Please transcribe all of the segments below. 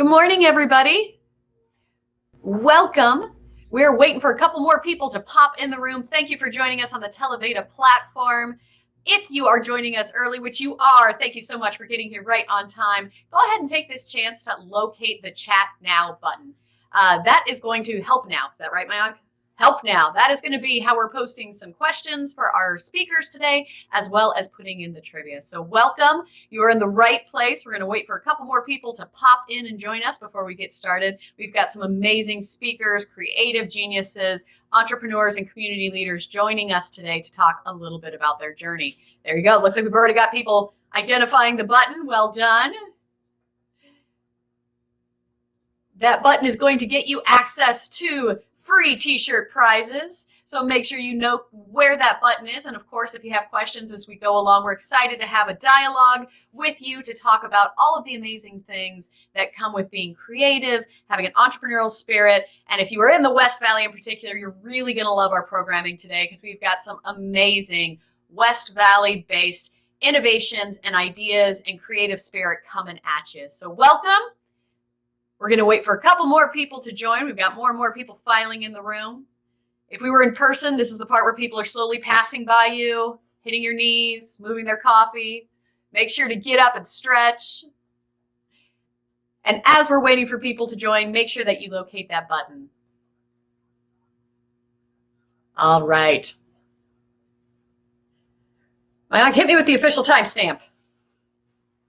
Good morning, everybody. Welcome. We're waiting for a couple more people to pop in the room. Thank you for joining us on the Televata platform. If you are joining us early, which you are, thank you so much for getting here right on time. Go ahead and take this chance to locate the chat now button. That is going to help now. Is that right, Mayank? Help now. That is going to be how we're posting some questions for our speakers today, as well as putting in the trivia. So welcome. You are in the right place. We're going to wait for a couple more people to pop in and join us before we get started. We've got some amazing speakers, creative geniuses, entrepreneurs, and community leaders joining us today to talk a little bit about their journey. There you go. Looks like we've already got people identifying the button. Well done. That button is going to get you access to free t-shirt prizes. So make sure you know where that button is. And of course, if you have questions as we go along, we're excited to have a dialogue with you to talk about all of the amazing things that come with being creative, having an entrepreneurial spirit. And if you are in the West Valley in particular, you're really going to love our programming today because we've got some amazing West Valley based innovations and ideas and creative spirit coming at you. So welcome. We're going to wait for a couple more people to join. We've got more and more people filing in the room. If we were in person, this is the part where people are slowly passing by you, hitting your knees, moving their coffee. Make sure to get up and stretch. And as we're waiting for people to join, make sure that you locate that button. All right. Mayank, hit me with the official timestamp.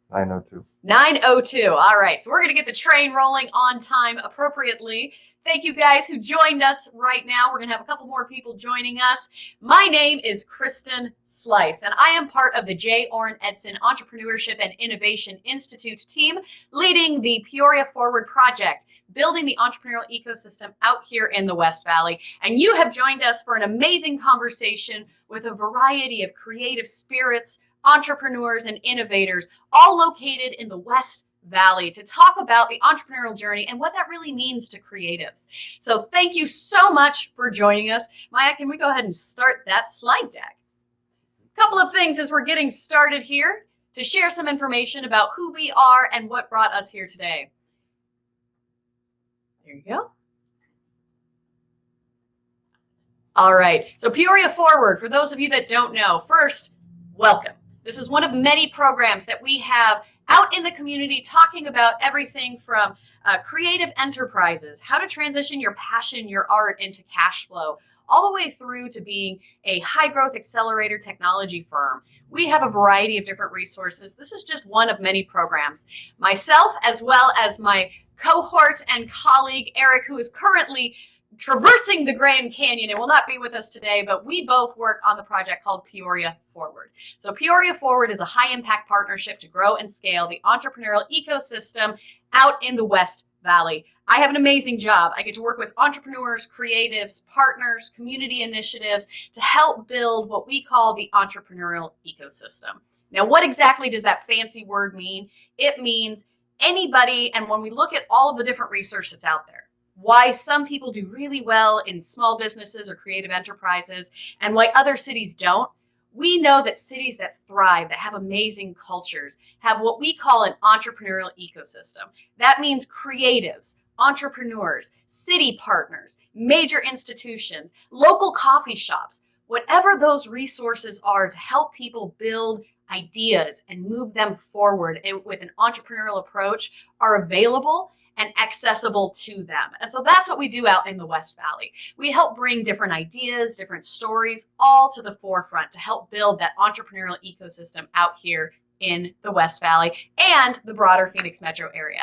9:02. 9:02. All right. So we're going to get the train rolling on time appropriately. Thank you guys who joined us right now. We're going to have a couple more people joining us. My name is Kristen Slice, and I am part of the J. Orrin Edson Entrepreneurship and Innovation Institute team leading the Peoria Forward Project, building the entrepreneurial ecosystem out here in the West Valley. And you have joined us for an amazing conversation with a variety of creative spirits, entrepreneurs, and innovators, all located in the West Valley, to talk about the entrepreneurial journey and what that really means to creatives. So thank you so much for joining us. Maya, can we go ahead and start that slide deck? A couple of things as we're getting started here to share some information about who we are and what brought us here today. There you go. All right, so Peoria Forward, for those of you that don't know, first, welcome. This is one of many programs that we have out in the community talking about everything from creative enterprises, how to transition your passion, your art into cash flow, all the way through to being a high growth accelerator technology firm. We have a variety of different resources. This is just one of many programs. Myself, as well as my cohort and colleague, Eric, who is currently traversing the Grand Canyon and will not be with us today, but we both work on the project called Peoria Forward. So Peoria Forward is a high-impact partnership to grow and scale the entrepreneurial ecosystem out in the West Valley. I have an amazing job. I get to work with entrepreneurs, creatives, partners, community initiatives to help build what we call the entrepreneurial ecosystem. Now, what exactly does that fancy word mean? It means anybody, and when we look at all of the different research that's out there, why some people do really well in small businesses or creative enterprises and why other cities don't, we know that cities that thrive, that have amazing cultures, have what we call an entrepreneurial ecosystem. That means creatives, entrepreneurs, city partners, major institutions, local coffee shops, whatever those resources are to help people build ideas and move them forward with an entrepreneurial approach are available and accessible to them. And so that's what we do out in the West Valley. We help bring different ideas, different stories, all to the forefront to help build that entrepreneurial ecosystem out here in the West Valley and the broader Phoenix metro area.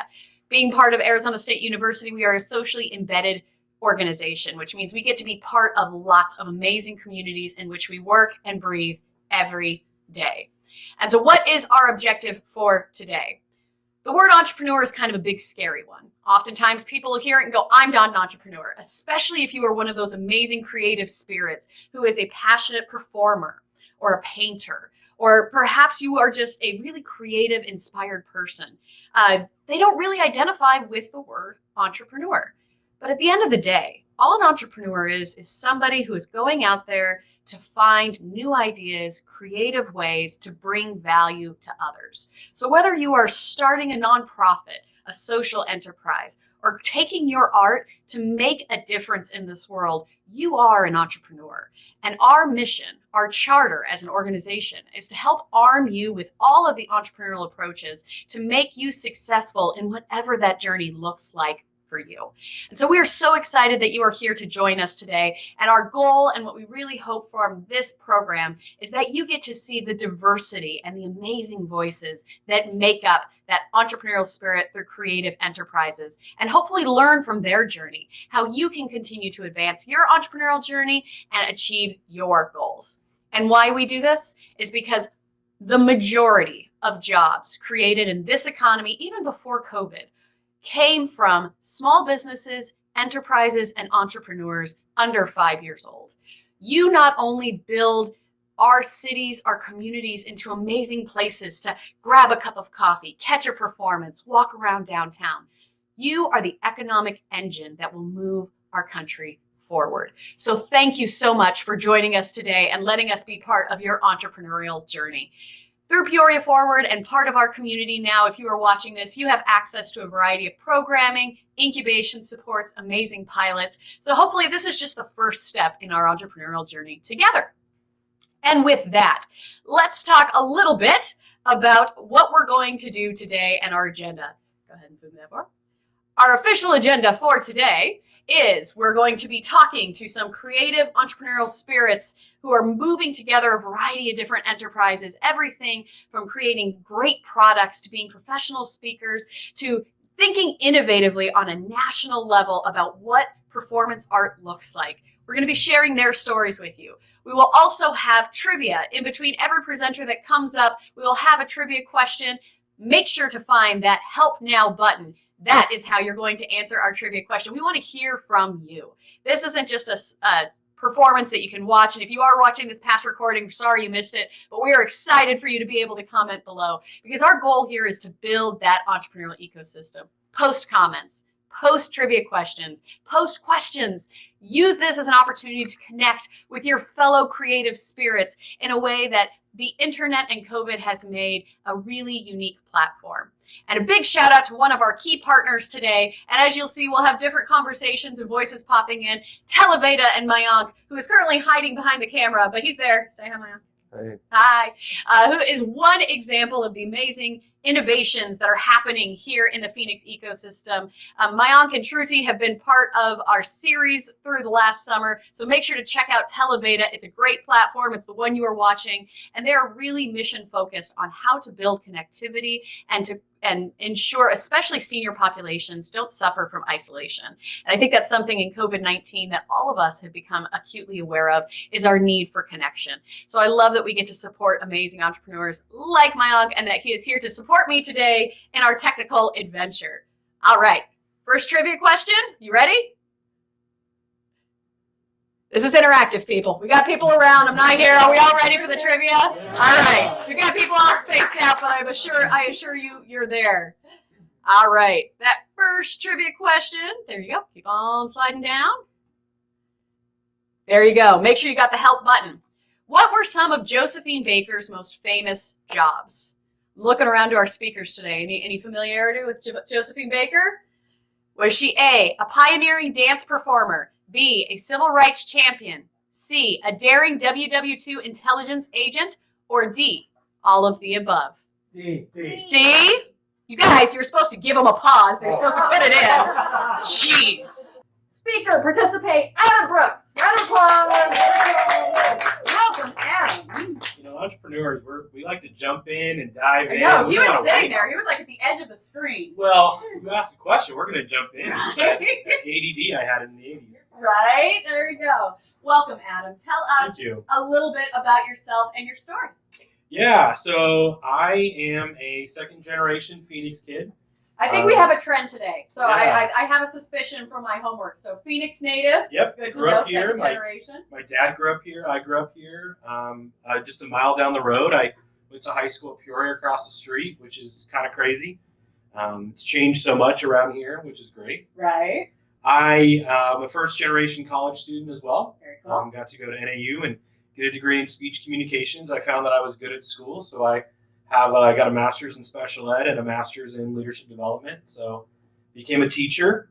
Being part of Arizona State University, we are a socially embedded organization, which means we get to be part of lots of amazing communities in which we work and breathe every day. And so what is our objective for today? The word entrepreneur is kind of a big, scary one. Oftentimes people hear it and go, I'm not an entrepreneur, especially if you are one of those amazing creative spirits who is a passionate performer or a painter, or perhaps you are just a really creative, inspired person. They don't really identify with the word entrepreneur. But at the end of the day, all an entrepreneur is somebody who is going out there to find new ideas, creative ways to bring value to others. So whether you are starting a nonprofit, a social enterprise, or taking your art to make a difference in this world, you are an entrepreneur. And our mission, our charter as an organization, is to help arm you with all of the entrepreneurial approaches to make you successful in whatever that journey looks like for you. And so we are so excited that you are here to join us today. And our goal and what we really hope from this program is that you get to see the diversity and the amazing voices that make up that entrepreneurial spirit through creative enterprises, and hopefully learn from their journey how you can continue to advance your entrepreneurial journey and achieve your goals. And why we do this is because the majority of jobs created in this economy, even before COVID, came from small businesses, enterprises, and entrepreneurs under 5 years old. You not only build our cities, our communities into amazing places to grab a cup of coffee, catch a performance, walk around downtown. You are the economic engine that will move our country forward. So thank you so much for joining us today and letting us be part of your entrepreneurial journey. Through Peoria Forward and part of our community now, if you are watching this, you have access to a variety of programming, incubation supports, amazing pilots. So hopefully this is just the first step in our entrepreneurial journey together. And with that, let's talk a little bit about what we're going to do today and our agenda. Go ahead and move that forward. Our official agenda for today is we're going to be talking to some creative entrepreneurial spirits who are moving together a variety of different enterprises, everything from creating great products to being professional speakers to thinking innovatively on a national level about what performance art looks like. We're going to be sharing their stories with you. We will also have trivia in between every presenter that comes up. We will have a trivia question. Make sure to find that Help Now button. That is how you're going to answer our trivia question. We want to hear from you. This isn't just a performance that you can watch. And if you are watching this past recording, sorry you missed it, but we are excited for you to be able to comment below, because our goal here is to build that entrepreneurial ecosystem. Post comments, post trivia questions, post questions. Use this as an opportunity to connect with your fellow creative spirits in a way that the internet and COVID has made a really unique platform. And a big shout out to one of our key partners today. And as you'll see, we'll have different conversations and voices popping in. Televeda and Mayank, who is currently hiding behind the camera, but he's there. Say hi, Mayank. Hey. Hi. Who is one example of the amazing innovations that are happening here in the Phoenix ecosystem. Mayank and Tracey have been part of our series through the last summer, so make sure to check out Televeda. It's a great platform. It's the one you are watching, and they are really mission focused on how to build connectivity and ensure especially senior populations don't suffer from isolation. And I think that's something in COVID-19 that all of us have become acutely aware of, is our need for connection. So I love that we get to support amazing entrepreneurs like Mayank, and that he is here to support me today in our technical adventure. All right, first trivia question. You ready? This is interactive, people. We got people around. I'm not here. Are we all ready for the trivia? All right. We got people all spaced out, but I assure you, you're there. All right. That first trivia question. There you go. Keep on sliding down. There you go. Make sure you got the help button. What were some of Josephine Baker's most famous jobs? I'm looking around to our speakers today. Any familiarity with Josephine Baker? Was she A, a pioneering dance performer, B, a civil rights champion, C, a daring WW2 intelligence agent, or D, all of the above? D. You guys, you're supposed to give them a pause. They're supposed to put it in. Jeez. Speaker, participate, Adam Brooks. Round of applause. Welcome, Adam. You know, entrepreneurs, we like to jump in and dive in. I know, he was sitting there. He was like at the edge of the screen. Well, you asked a question, we're going to jump in. That's the ADD I had in the 80s. Right? There you go. Welcome, Adam. Tell us a little bit about yourself and your story. Yeah, so I am a second-generation Phoenix kid. I think we have a trend today. So yeah. I have a suspicion from my homework. So Phoenix native. Yep. Good to grew know, up here. second generation. My dad grew up here. I grew up here. Just a mile down the road. I went to high school at Peoria across the street, which is kind of crazy. It's changed so much around here, which is great. Right. I'm a first-generation college student as well. Very cool. Got to go to NAU and get a degree in speech communications. I found that I was good at school, so I I got a master's in special ed and a master's in leadership development. So became a teacher,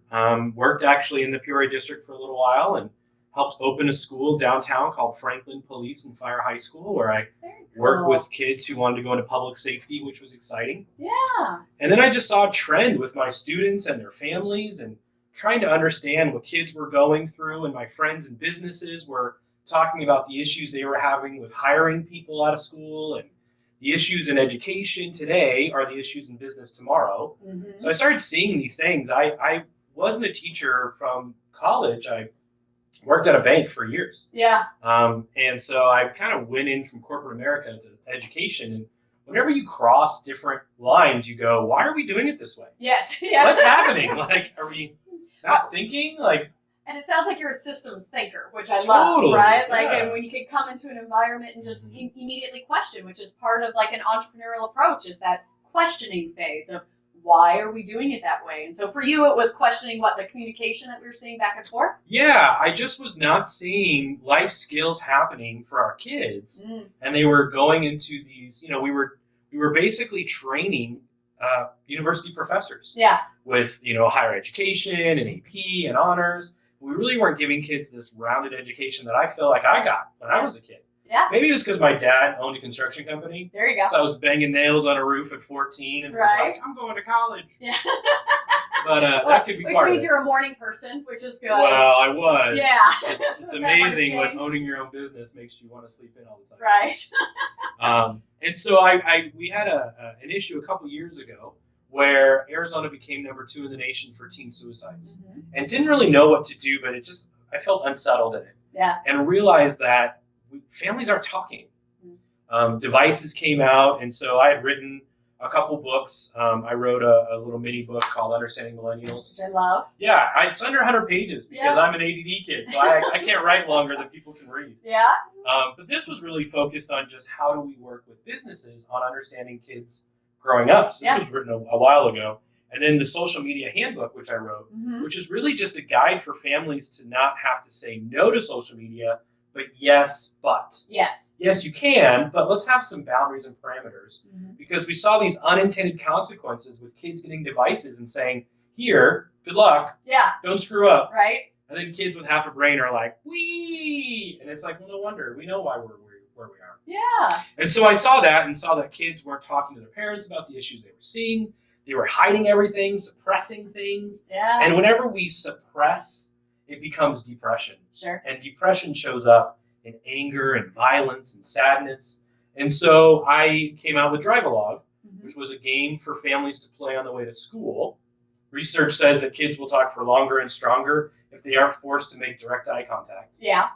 worked actually in the Peoria district for a little while and helped open a school downtown called Franklin Police and Fire High School, where I worked with kids who wanted to go into public safety, which was exciting. Yeah. And then I just saw a trend with my students and their families and trying to understand what kids were going through, and my friends and businesses were talking about the issues they were having with hiring people out of school, and the issues in education today are the issues in business tomorrow. Mm-hmm. So I started seeing these things. I wasn't a teacher from college. I worked at a bank for years. Yeah. And so I kind of went in from corporate America to education. And whenever you cross different lines, you go, why are we doing it this way? Yes. Yeah. What's happening? Like, are we not thinking? Like, and it sounds like you're a systems thinker, which I totally, love, right? Like, yeah. and when you can come into an environment and just immediately question, which is part of like an entrepreneurial approach, is that questioning phase of why are we doing it that way? And so for you, it was questioning what, the communication that we were seeing back and forth? Yeah, I just was not seeing life skills happening for our kids. And they were going into these, you know, we were basically training university professors. Yeah. With, you know, higher education and AP and honors. We really weren't giving kids this rounded education that I feel like I got when I was a kid. Yeah. Maybe it was because my dad owned a construction company. There you go. So I was banging nails on a roof at 14 and was like, I'm going to college. Yeah. But that could be part of it. Which means you're a morning person, which is good. Well, I was. Yeah. It's amazing what owning your own business makes you want to sleep in all the time. Right. And so we had an issue a couple years ago where Arizona became #2 in the nation for teen suicides. Mm-hmm. And didn't really know what to do, but I felt unsettled in it. Yeah. And realized that families aren't talking. Mm-hmm. Devices came out, and so I had written a couple books. I wrote a little mini book called Understanding Millennials. Which I love. Yeah, it's under 100 pages because I'm an ADD kid, so I can't write longer than people can read. Yeah. But this was really focused on just how do we work with businesses on understanding kids growing up. So this was written a while ago. And then the social media handbook, which I wrote, which is really just a guide for families to not have to say no to social media, but yes, but. Yes. Yes, you can, but let's have some boundaries and parameters because we saw these unintended consequences with kids getting devices and saying, here, good luck. Yeah. Don't screw up. Right. And then kids with half a brain are like, wee! And it's like, well, no wonder. We know why we're where we are. Yeah. And so I saw that kids weren't talking to their parents about the issues they were seeing. They were hiding everything, suppressing things. Yeah. And whenever we suppress, it becomes depression. Sure. And depression shows up in anger and violence and sadness. And so I came out with Drive-A-Log, which was a game for families to play on the way to school. Research says that kids will talk for longer and stronger if they aren't forced to make direct eye contact. Yeah.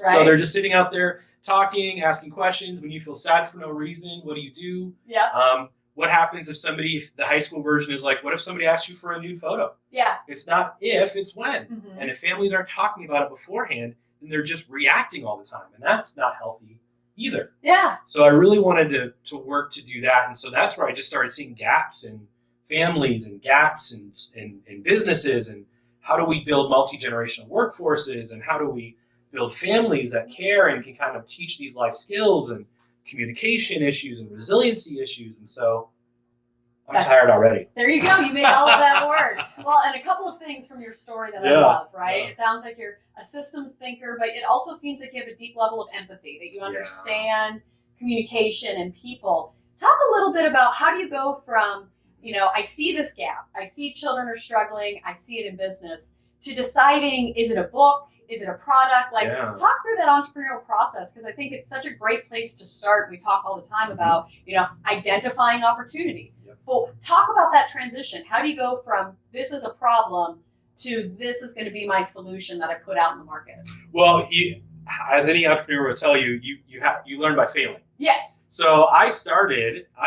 Right. So they're just sitting out there talking, asking questions. When you feel sad for no reason, what do you do? Yeah. What happens if the high school version is like, what if somebody asks you for a nude photo? Yeah. It's not if, it's when. And if families aren't talking about it beforehand, then they're just reacting all the time. And that's not healthy either. Yeah. So I really wanted to work to do that. And so that's where I just started seeing gaps in families and gaps in businesses, and how do we build multi-generational workforces, and how do we build families that care and can kind of teach these life skills and communication issues and resiliency issues. And so I'm tired already. There you go. You made all of that work. Well, and a couple of things from your story that I love, right? Yeah. It sounds like you're a systems thinker, but it also seems like you have a deep level of empathy, that you understand communication and people. Talk a little bit about how do you go from, I see this gap, I see children are struggling, I see it in business, to deciding, is it a book? Is it a product? Talk through that entrepreneurial process, because I think it's such a great place to start. We talk all the time about, identifying opportunity. Yep. But talk about that transition. How do you go from this is a problem to this is going to be my solution that I put out in the market? Well, as any entrepreneur will tell you, you learn by failing. Yes. So I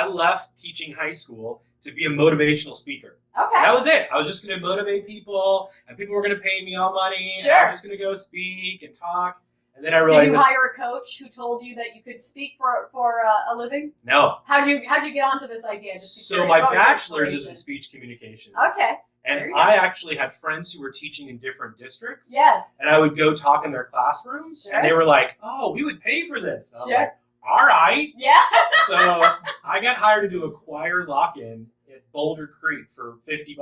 left teaching high school to be a motivational speaker. Okay. That was it. I was just going to motivate people, and people were going to pay me all money. Sure. And I was just going to go speak and talk. And then I realized. Did you hire a coach who told you that you could speak for a living? No. How'd you get onto this idea? So my bachelor's is in speech communications. Okay. And I actually had friends who were teaching in different districts. Yes. And I would go talk in their classrooms, and they were like, "Oh, we would pay for this." And I was like, all right. Yeah. So I I got hired to do a choir lock-in at Boulder Creek for $50.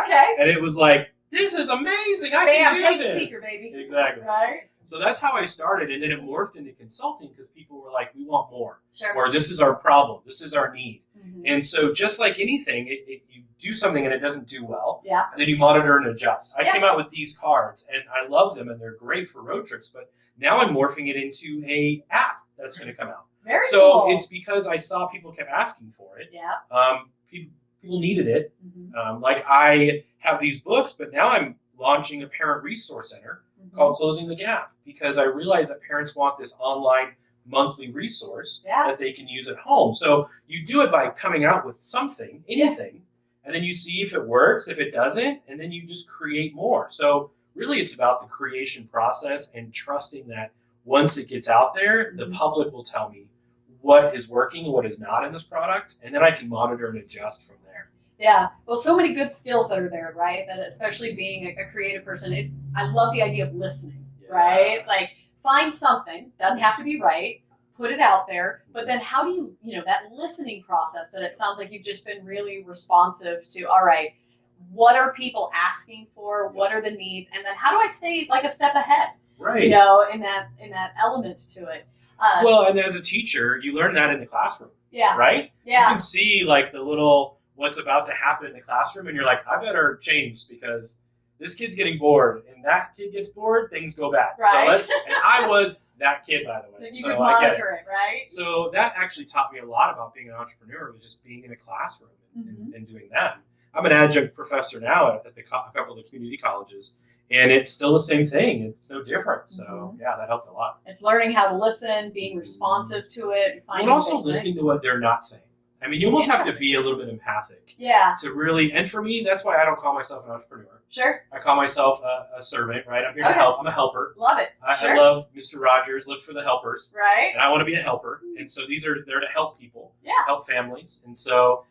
Okay. And it was like, this is amazing. I can do paid this. Speaker, baby. Exactly. Right. So that's how I started, and then it morphed into consulting because people were like, we want more. Sure. Or this is our problem. This is our need. Mm-hmm. And so just like anything, you do something and it doesn't do well, Yeah. and then you monitor and adjust. I Yeah. came out with these cards, and I love them, and they're great for road trips, but now I'm morphing it into a app that's going to come out. Very So cool. it's because I saw people kept asking for it. Yeah. People needed it. Mm-hmm. Like I have these books, but now I'm launching a parent resource center called Closing the Gap, because I realize that parents want this online monthly resource that they can use at home. So you do it by coming out with something, anything, and then you see if it works, if it doesn't, and then you just create more. So really it's about the creation process and trusting that once it gets out there, the public will tell me what is working and what is not in this product, and then I can monitor and adjust from there. Yeah, well, so many good skills that are there, right? That especially being a creative person, I love the idea of listening, right? Like, find something, doesn't have to be right, put it out there, but then how do you, that listening process that it sounds like you've just been really responsive to, all right, what are people asking for? What are the needs? And then how do I stay like a step ahead? Right. In that element to it. Well, and as a teacher, you learn that in the classroom. Yeah. Right? Yeah. You can see like the little what's about to happen in the classroom, and you're like, I better change because this kid's getting bored, and that kid gets bored, things go bad. Right. So and I was that kid, by the way. You so could I get monitor it, right? So that actually taught me a lot about being an entrepreneur, was just being in a classroom and doing that. I'm an adjunct professor now at a couple of the community colleges, and it's still the same thing. It's no different. So yeah, that helped a lot. It's learning how to listen, being responsive to it, And also listening to what they're not saying. I mean, you almost have to be a little bit empathic. Yeah. To really, and for me, that's why I don't call myself an entrepreneur. Sure. I call myself a servant, right? I'm here to help. I'm a helper. Love it. I love Mr. Rogers, look for the helpers. Right. And I want to be a helper. And so these are there to help people, help families. And so,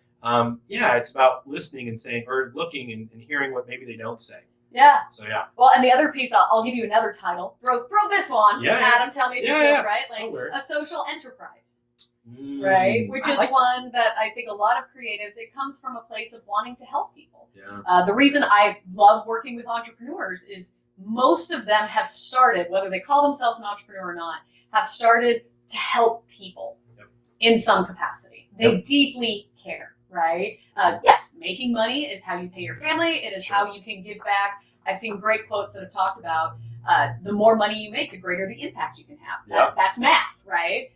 it's about listening and saying, or looking and hearing what maybe they don't say. Yeah. So yeah. Well, and the other piece, I'll give you another title. Throw this one. Yeah. Adam, tell me if it feels right. Like a social enterprise. Right, which is one that I think a lot of creatives, it comes from a place of wanting to help people. Yeah. The reason I love working with entrepreneurs is most of them have started, whether they call themselves an entrepreneur or not, have started to help people in some capacity. They deeply care, right? Yes, making money is how you pay your family. It is how you can give back. I've seen great quotes that have talked about the more money you make, the greater the impact you can have. That's math, right?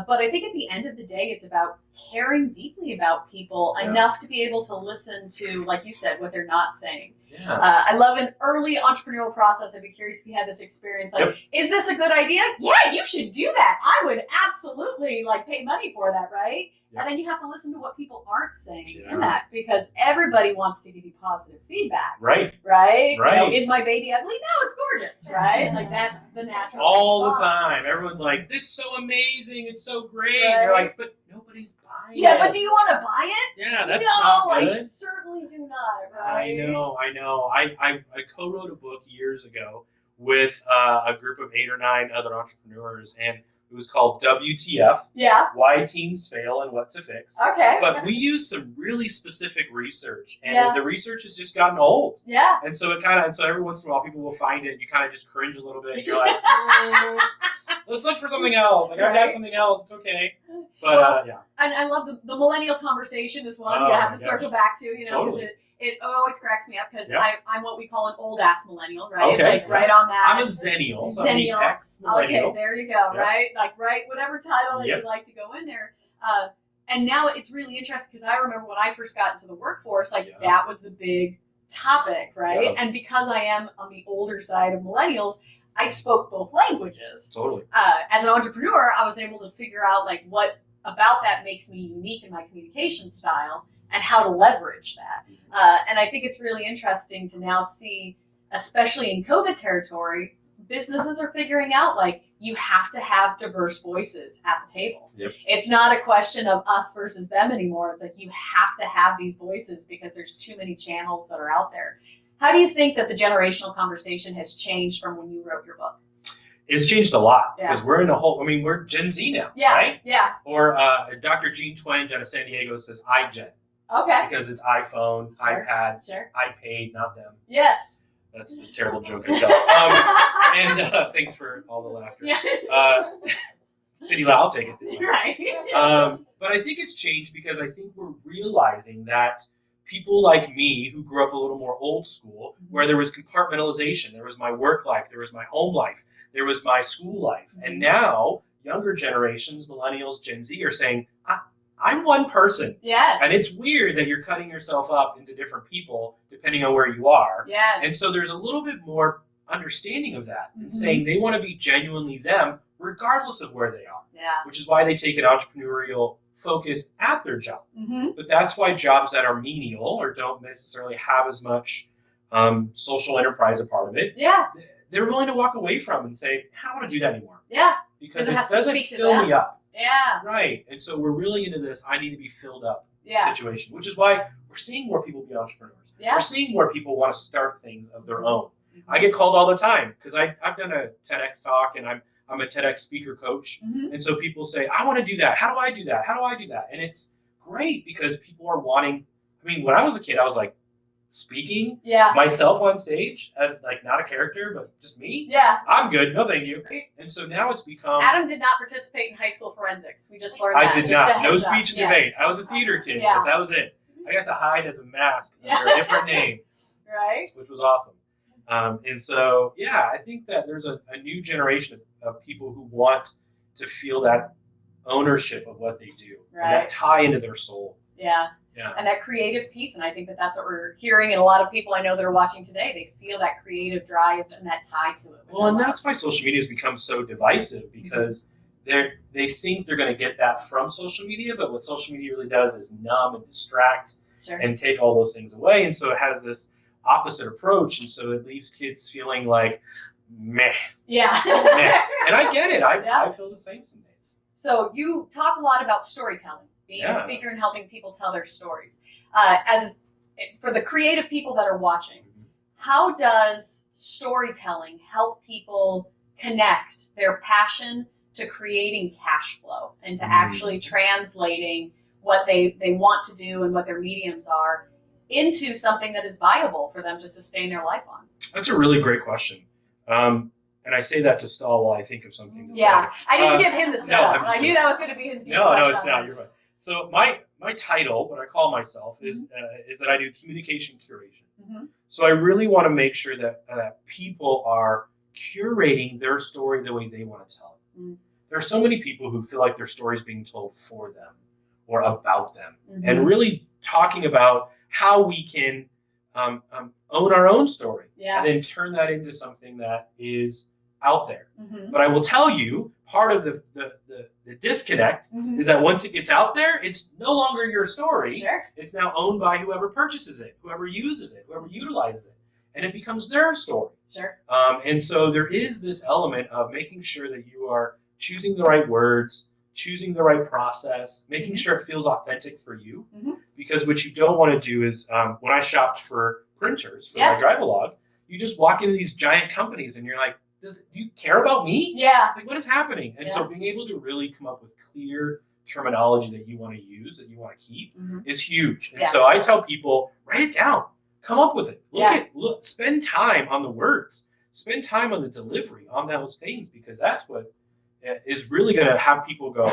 But I think at the end of the day, it's about caring deeply about people enough to be able to listen to, like you said, what they're not saying. Yeah. I love an early entrepreneurial process. I'd be curious if you had this experience. Like, is this a good idea? Yeah, you should do that. I would absolutely pay money for that, right? And then you have to listen to what people aren't saying in that, because everybody wants to give you positive feedback. Right. Right? Right. Is my baby ugly? No, it's gorgeous, right? Like, that's the natural all response. the time. Everyone's like, this is so amazing. It's so great. Right. You're like, but nobody's buying it. Yeah, but do you want to buy it? Yeah, that's no, not good. I certainly do not, right? I know. I co-wrote a book years ago with a group of 8 or 9 other entrepreneurs, and it was called WTF. Yeah. Why Teens Fail and What to Fix. Okay. But we used some really specific research, and the research has just gotten old. Yeah. And so so every once in a while people will find it, and you kind of just cringe a little bit. And you're like, let's look for something else. Like, I've got something else. It's okay. But And I love the millennial conversation is one you have to circle back to, because it always cracks me up, because I'm what we call an old ass millennial, right? Okay. Right on that. I'm a zennial, so I'm the ex-millennial. Okay, there you go, right? Write whatever title that you'd like to go in there. And now it's really interesting, because I remember when I first got into the workforce, that was the big topic, right? And because I am on the older side of millennials, I spoke both languages. Totally. As an entrepreneur, I was able to figure out what about that makes me unique in my communication style and how to leverage that. And I think it's really interesting to now see, especially in COVID territory, businesses are figuring out you have to have diverse voices at the table. Yep. It's not a question of us versus them anymore. It's you have to have these voices because there's too many channels that are out there. How do you think that the generational conversation has changed from when you wrote your book? It's changed a lot Yeah. because we're in a whole. I mean, we're Gen Z now, Yeah. right? Yeah. Or Dr. Gene Twenge out of San Diego says iGen Okay. because it's iPhone, Sure. iPad, Sure. iPaid, not them. Yes. That's the terrible joke I tell. And thanks for all the laughter. Yeah. Pity, I'll take it. It's fine. Right. But I think it's changed because I think we're realizing that people like me who grew up a little more old school, where there was compartmentalization, there was my work life, there was my home life, there was my school life. And now younger generations, millennials, Gen Z are saying, I'm one person. Yes. And it's weird that you're cutting yourself up into different people depending on where you are. Yes. And so there's a little bit more understanding of that and saying they want to be genuinely them regardless of where they are. Yeah. Which is why they take an entrepreneurial focus at their job. But that's why jobs that are menial or don't necessarily have as much social enterprise a part of it, Yeah. they're willing to walk away from and say, I don't want to do that anymore. Yeah. Because It it has to doesn't speak to fill them. me up. Yeah. Right. And so we're really into this I need to be filled up Yeah. situation, which is why we're seeing more people be entrepreneurs. Yeah. We're seeing more people want to start things of their own. I get called all the time because I've done a TEDx talk and I'm a TEDx speaker coach. And so people say, I want to do that. How do I do that? How do I do that? And it's great because people are wanting, I mean, when I was a kid, I was like speaking Yeah. myself on stage as like not a character, but just me. Yeah. I'm good. No, thank you. And so now it's become. Adam did not participate in high school forensics. We just learned I that. did Just not. a No heads up. speech and Yes. debate. I was a theater kid, Yeah. but that was it. I got to hide as a mask Yeah. under a different name, Right. which was awesome. And so, yeah, I think that there's a new generation of people who want to feel that ownership of what they do, and Right. that tie into their soul. Yeah. Yeah. And that creative piece, and I think that that's what we're hearing in a lot of people I know that are watching today. They feel that creative drive and that tie to it. Well, and that's why social media has become so divisive because they think they're going to get that from social media, but what social media really does is numb and distract Sure. and take all those things away. And so it has this opposite approach, and so it leaves kids feeling like meh. Yeah. Meh. And I get it. Yeah. I feel the same some days. So you talk a lot about storytelling, being a Yeah. speaker and helping people tell their stories. For the creative people that are watching, how does storytelling help people connect their passion to creating cash flow and to actually translating what they want to do and what their mediums are into something that is viable for them to sustain their life on? That's a really great question. And I say that to stall while I think of something to Yeah, say. I didn't give him the no, setup. I'm just I knew kidding. that was going to be his deep No, it's question. not. You're right. So my title, what I call myself, is that I do communication curation. So I really want to make sure that people are curating their story the way they want to tell it. There are so many people who feel like their story is being told for them or about them, and really talking about how we can own our own story and then turn that into something that is out there. But I will tell you, part of the disconnect is that once it gets out there, it's no longer your story. Sure. It's now owned by whoever purchases it, whoever uses it, whoever utilizes it, and it becomes their story. Sure. And so there is this element of making sure that you are choosing the right words, choosing the right process, making sure it feels authentic for you. Because what you don't want to do is, when I shopped for printers for my Drive-A-Log, you just walk into these giant companies and you're like, do you care about me? Yeah. Like, what is happening? And so being able to really come up with clear terminology that you want to use, that you want to keep, is huge. And so I tell people, write it down. Come up with it. Look, spend time on the words. Spend time on the delivery, on those things, because that's what is really going to have people go,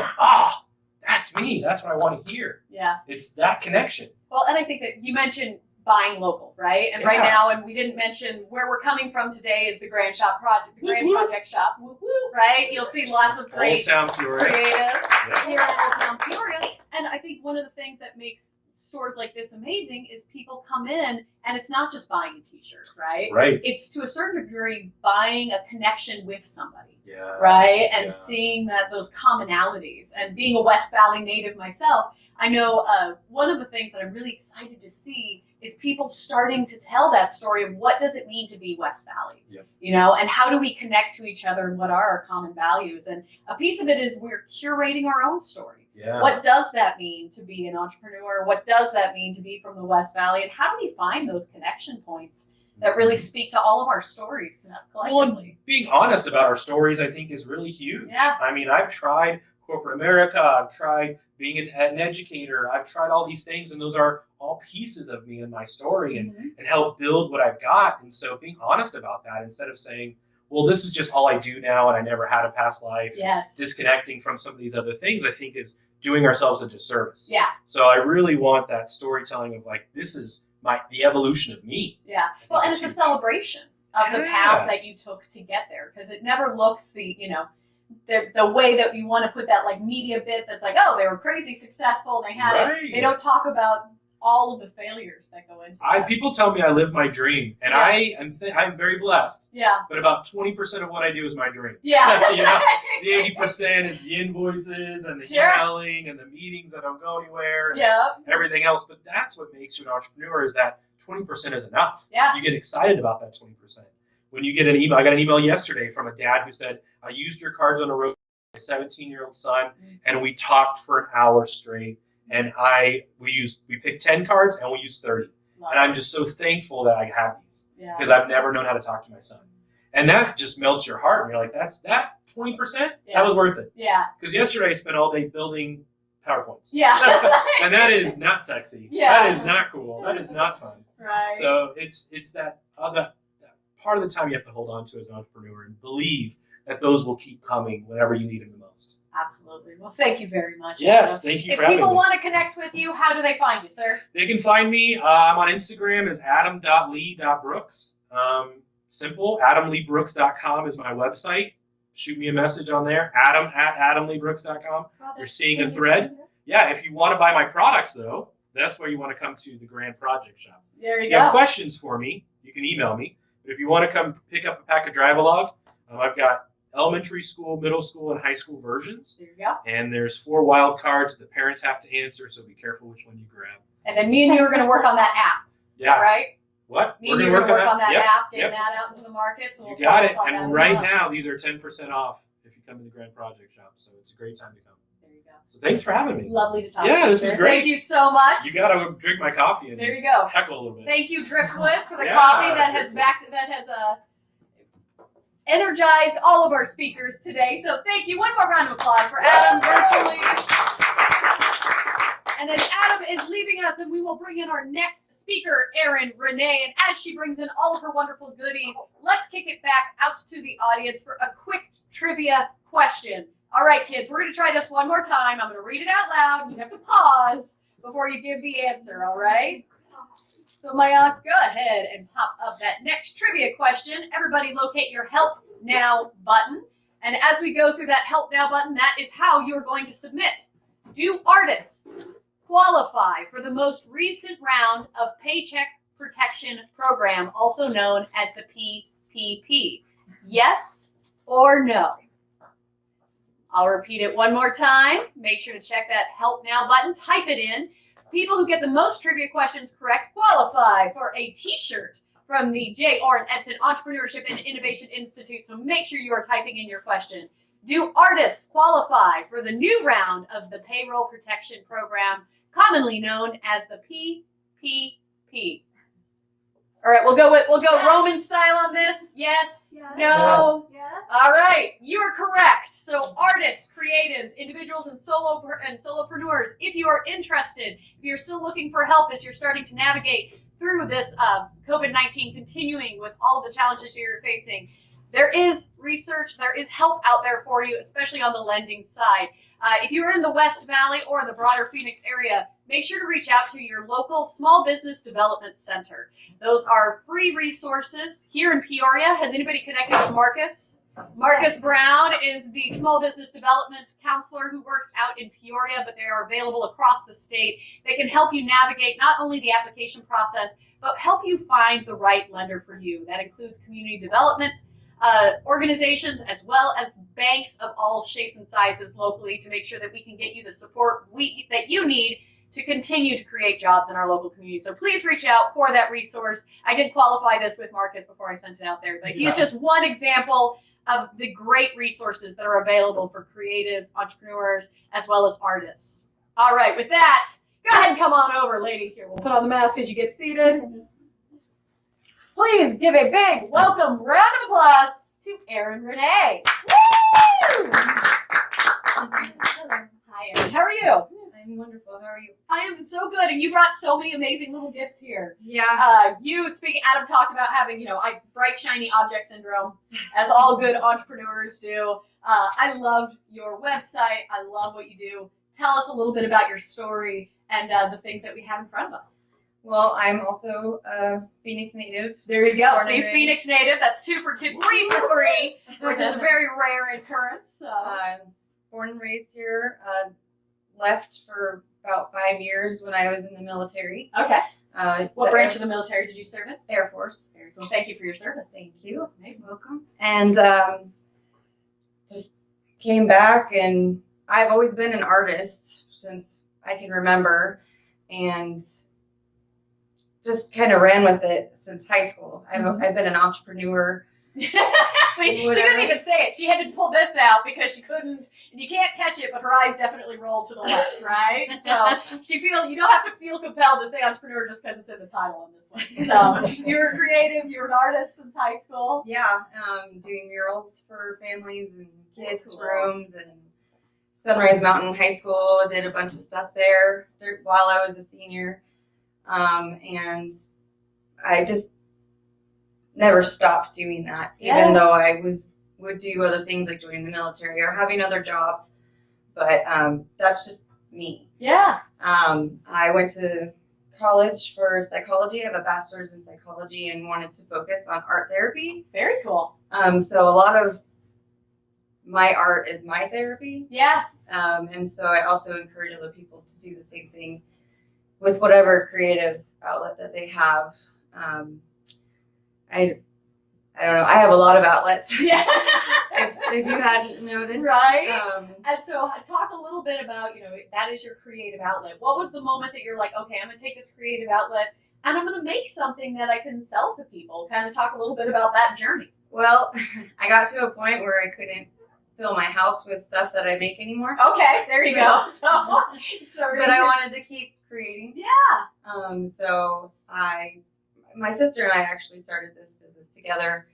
that's me. That's what I want to hear. Yeah. It's that connection. Well, and I think that you mentioned buying local, right? And right now, and we didn't mention where we're coming from today is the Grand Project Shoppe, right? You'll see lots of great Old Town Peoria. creatives here in Old Town Peoria. And I think one of the things that makes stores like this amazing is people come in and it's not just buying a t-shirt, right? Right. It's to a certain degree buying a connection with somebody. Yeah. Right? And seeing that those commonalities, and being a West Valley native myself, I know one of the things that I'm really excited to see is people starting to tell that story of what does it mean to be West Valley, you know, and how do we connect to each other and what are our common values. And a piece of it is we're curating our own story. Yeah. What does that mean to be an entrepreneur? What does that mean to be from the West Valley? And how do we find those connection points that really speak to all of our stories collectively. Well, and being honest about our stories, I think, is really huge. Yeah. I mean, I've tried corporate America. I've tried being an educator. I've tried all these things, and those are all pieces of me and my story and help build what I've got. And so being honest about that instead of saying, well, this is just all I do now and I never had a past life. Yes. Disconnecting from some of these other things, I think, is doing ourselves a disservice. Yeah. So I really want that storytelling of like, this is the evolution of me. Yeah. Well, and it's a celebration of the path that you took to get there, because it never looks the way that you want to put that like media bit that's like, oh, they were crazy successful and they had it. They don't talk about all of the failures that go into it. People tell me I live my dream, and I'm very blessed. Yeah. But about 20% of what I do is my dream. Yeah. The 80% is the invoices and the emailing and the meetings that don't go anywhere and everything else. But that's what makes you an entrepreneur, is that 20% is enough. Yeah. You get excited about that 20%. When you get an email, I got an email yesterday from a dad who said, I used your cards on the road with my 17-year-old son, and we talked for an hour straight. And we picked 10 cards and we used 30. And I'm just so thankful that I have these, because I've never known how to talk to my son. And that just melts your heart. And you're like, that 20%, that was worth it. Yeah. Because yesterday I spent all day building PowerPoints. Yeah. And that is not sexy. Yeah. That is not cool. That is not fun. Right. So it's that part of the time you have to hold on to as an entrepreneur and believe that those will keep coming whenever you need them the most. Absolutely. Well, thank you very much. Yes, thank you for having me. If people want to connect with you, how do they find you, sir? They can find me. I'm on Instagram as adam.lee.brooks. Simple. adamleebrooks.com is my website. Shoot me a message on there. adam@adamleebrooks.com. You're seeing a thread. Yeah, if you want to buy my products, though, that's where you want to come to the Grand Project Shoppe. There you If go. you have questions for me, you can email me. But if you want to come pick up a pack of Drive-A-Log, I've got elementary school, middle school, and high school versions. There you go. And there's 4 wild cards that the parents have to answer, so be careful which one you grab. And then me and you are going to work on that app. Yeah. Right? What? Me and you are going to work on that Yep. app, getting that out into the market. So You we'll got it. talk about And that right as well. now, these are 10% off if you come to the Grand Project Shoppe. So it's a great time to come. There you go. So thanks for having me. Lovely to talk to you. Yeah, this was sir. great. Thank you so much. You got to drink my coffee and There you go. heckle a little bit. Thank you, Driftwood, for the Yeah, coffee that has Driftwood. energized all of our speakers today. So thank you. One more round of applause for Adam virtually. And then Adam is leaving us, and we will bring in our next speaker, Erin, Renee. And as she brings in all of her wonderful goodies, let's kick it back out to the audience for a quick trivia question. All right, kids, we're going to try this one more time. I'm going to read it out loud. You have to pause before you give the answer, all right? So Maya, go ahead and pop up that next trivia question. Everybody locate your Help Now button. And as we go through that Help Now button, that is how you're going to submit. Do artists qualify for the most recent round of Paycheck Protection Program, also known as the PPP? Yes or no? I'll repeat it one more time. Make sure to check that Help Now button. Type it in. People who get the most trivia questions correct qualify for a t-shirt from the J. Orrin Edson Entrepreneurship and Innovation Institute. So make sure you are typing in your question. Do artists qualify for the new round of the Payroll Protection Program, commonly known as the PPP? All right, we'll go Roman style on this. Yes, no. Yes. All right, you are correct. So artists, creatives, individuals, and solopreneurs, if you are interested, if you're still looking for help as you're starting to navigate through this COVID-19, continuing with all of the challenges you're facing, there is research, there is help out there for you, especially on the lending side. If you're in the West Valley or the broader Phoenix area, make sure to reach out to your local Small Business Development Center. Those are free resources here in Peoria. Has anybody connected with Marcus? Marcus Brown is the Small Business Development Counselor who works out in Peoria, but they are available across the state. They can help you navigate not only the application process, but help you find the right lender for you. That includes community development organizations, as well as banks of all shapes and sizes locally, to make sure that we can get you the support that you need to continue to create jobs in our local community. So please reach out for that resource. I did qualify this with Marcus before I sent it out there, but he's just one example of the great resources that are available for creatives, entrepreneurs, as well as artists. All right, with that, go ahead and come on over, lady. Here, we'll put on the mask as you get seated. Please give a big welcome round of applause to Erin Renee. Woo! Hi, Erin. How are you? I'm wonderful. How are you? I am so good, and you brought so many amazing little gifts here. Yeah. Adam talked about having, bright, shiny object syndrome, as all good entrepreneurs do. I love your website. I love what you do. Tell us a little bit about your story and the things that we have in front of us. Well, I'm also a Phoenix native. There you go. Born See, and Phoenix native. That's 2 for 2, 3 for 3, which is a very rare occurrence. So. Born and raised here. Left for about 5 years when I was in the military. Okay. What branch of the Air military did you serve in? Air Force. Very cool. Thank you for your service. Thank you. Amazing. Welcome. And just came back, and I've always been an artist since I can remember, and just kind of ran with it since high school. I've been an entrepreneur. See, she couldn't even say it. She had to pull this out because she couldn't, and you can't catch it, but her eyes definitely rolled to the left, right? So you don't have to feel compelled to say entrepreneur just because it's in the title on this one. So you're creative, you're an artist since high school. Yeah, doing murals for families and kids' Cool. rooms, and Sunrise Mountain High School, did a bunch of stuff there while I was a senior, and I just never stopped doing that, even though I would do other things like joining the military or having other jobs. But that's just me. Yeah. I went to college for psychology. I have a bachelor's in psychology and wanted to focus on art therapy. Very cool. So a lot of my art is my therapy. Yeah. And so I also encourage other people to do the same thing with whatever creative outlet that they have. I don't know. I have a lot of outlets. Yeah. if you hadn't noticed. Right. And so talk a little bit about, that is your creative outlet. What was the moment that you're like, okay, I'm going to take this creative outlet and I'm going to make something that I can sell to people? Kind of talk a little bit about that journey. Well, I got to a point where I couldn't fill my house with stuff that I make anymore. Okay, there you go. So, but I wanted to keep creating. Yeah. So my sister and I actually started this business together.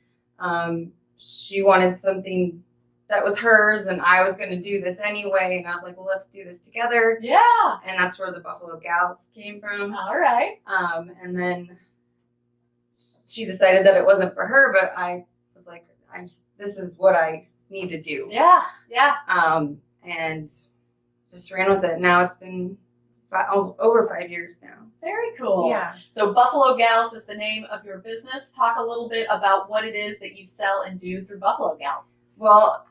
She wanted something that was hers, and I was going to do this anyway. And I was like, well, let's do this together. Yeah. And that's where the Buffalo Gals came from. All right. And then she decided that it wasn't for her, but I was like, this is what I need to do. Yeah. Yeah. And just ran with it. Now it's been over 5 years now. Very cool. Yeah. So Buffalo Gals is the name of your business. Talk a little bit about what it is that you sell and do through Buffalo Gals. Well,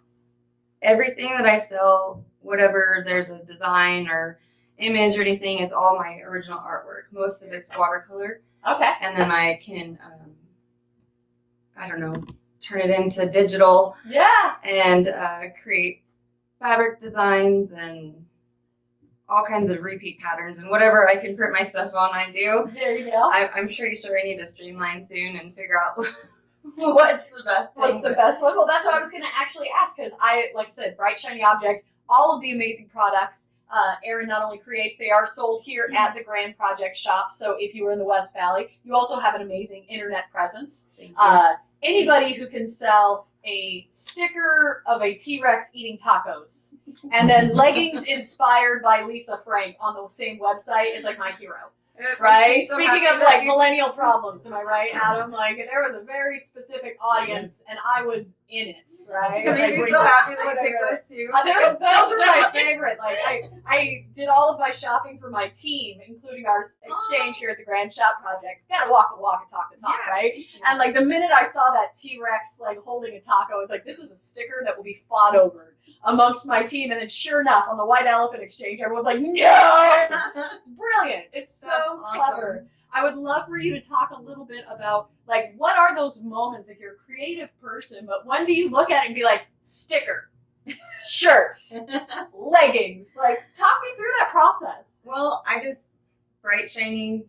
everything that I sell, whatever there's a design or image or anything, it's all my original artwork. Most of it's watercolor. Okay. And then I can, turn it into digital. Yeah. And create fabric designs and all kinds of repeat patterns, and whatever I can print my stuff on, I do. There you go. I'm pretty sure I need to streamline soon and figure out what's the best thing. What's the best one? Well, that's what I was going to actually ask, because like I said, bright, shiny object, all of the amazing products Erin not only creates, they are sold here at the Grand Project Shoppe. So if you were in the West Valley, you also have an amazing internet presence. Anybody who can sell a sticker of a T-Rex eating tacos and then leggings inspired by Lisa Frank on the same website is like my hero. Right? So Speaking of like millennial problems, am I right, Adam? Like there was a very specific audience and I was in it, right? It makes me so happy that you picked those two. Those are my favorite. Like I did all of my shopping for my team, including our exchange here at the Grand Shoppe Project. You gotta walk the walk and talk the talk, right? And like the minute I saw that T-Rex like holding a taco, I was like, this is a sticker that will be fought over amongst my team. And then sure enough, on the White Elephant Exchange, everyone's like, no! Brilliant. It's so clever. I would love for you to talk a little bit about, like, what are those moments, like you're a creative person, but when do you look at it and be like, sticker, shirt, leggings, like, talk me through that process. Well, I just, bright, shiny,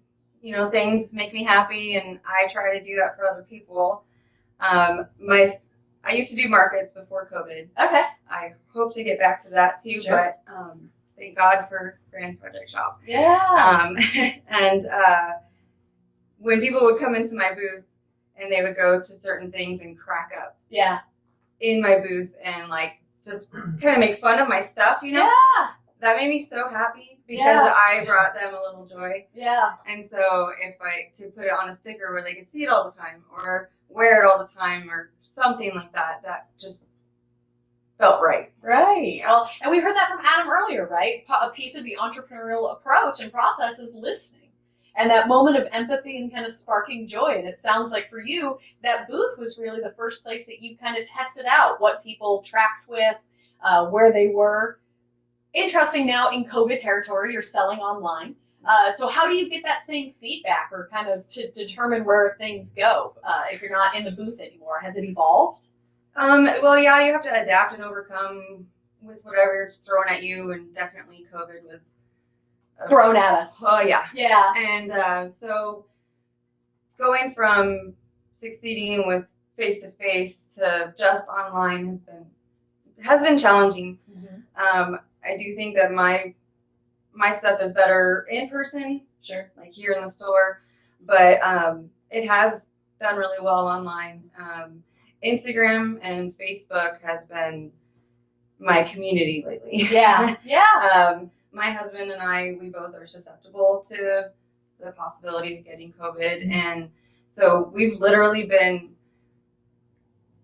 things make me happy, and I try to do that for other people. I used to do markets before COVID. Okay. I hope to get back to that too, Sure. but thank God for Grand Project Shoppe. Yeah. And when people would come into my booth and they would go to certain things and crack up Yeah. in my booth and like just kind of make fun of my stuff, you know? Yeah. That made me so happy because Yeah. I brought them a little joy. Yeah. And so if I could put it on a sticker where they could see it all the time or wear it all the time or something like that, that just felt right. Right. Well, and we heard that from Adam earlier, right? A piece of the entrepreneurial approach and process is listening. And that moment of empathy and kind of sparking joy. And it sounds like for you, that booth was really the first place that you kind of tested out what people tracked with, where they were. Interesting now in COVID territory, you're selling online. So how do you get that same feedback or kind of to determine where things go if you're not in the booth anymore? Has it evolved? Well, yeah, you have to adapt and overcome with whatever's thrown at you, and definitely COVID was Thrown at us. Oh, yeah. Yeah. And so going from succeeding with face-to-face to just online has been challenging. Mm-hmm. I do think that my stuff is better in person, Sure. like here in the store, but it has done really well online. Instagram and Facebook has been my community lately. Yeah. Yeah. My husband and I, we both are susceptible to the possibility of getting COVID, and so we've literally been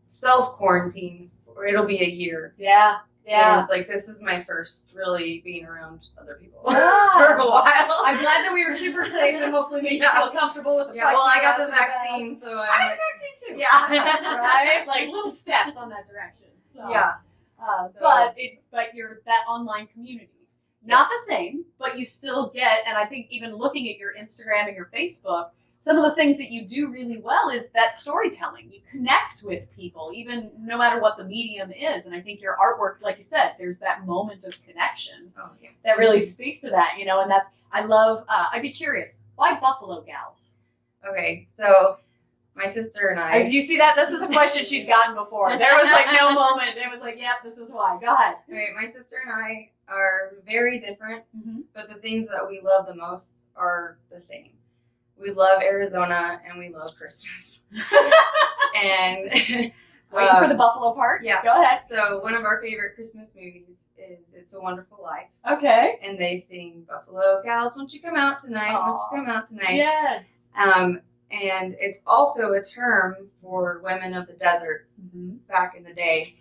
self-quarantined, or it'll be a year. Yeah. Yeah. And, like, this is my first really being around other people Yeah. for a while. I'm glad that we were super safe and hopefully made you feel comfortable with the Yeah, well, I got the plexiglass and vaccine, so I got the vaccine too. Yeah. Right? Like little steps on that direction. So, yeah. But you're that online community. Not the same, but you still get, and I think even looking at your Instagram and your Facebook, some of the things that you do really well is that storytelling. You connect with people, even no matter what the medium is. And I think your artwork, like you said, there's that moment of connection that really speaks to that, you know, and that's, I love, I'd be curious, why Buffalo Gals? Okay, so my sister and I. Do you see that? This is a question she's gotten before. There was like no moment. It was like, yep, this is why. Go ahead. Okay, my sister and I are very different, Mm-hmm. but the things that we love the most are the same. We love Arizona and we love Christmas. And waiting for the Buffalo part? Yeah. Go ahead. So one of our favorite Christmas movies is It's a Wonderful Life. Okay. And they sing Buffalo Gals, won't you come out tonight? Aww. Won't you come out tonight? Yes. And it's also a term for women of the desert Mm-hmm. back in the day.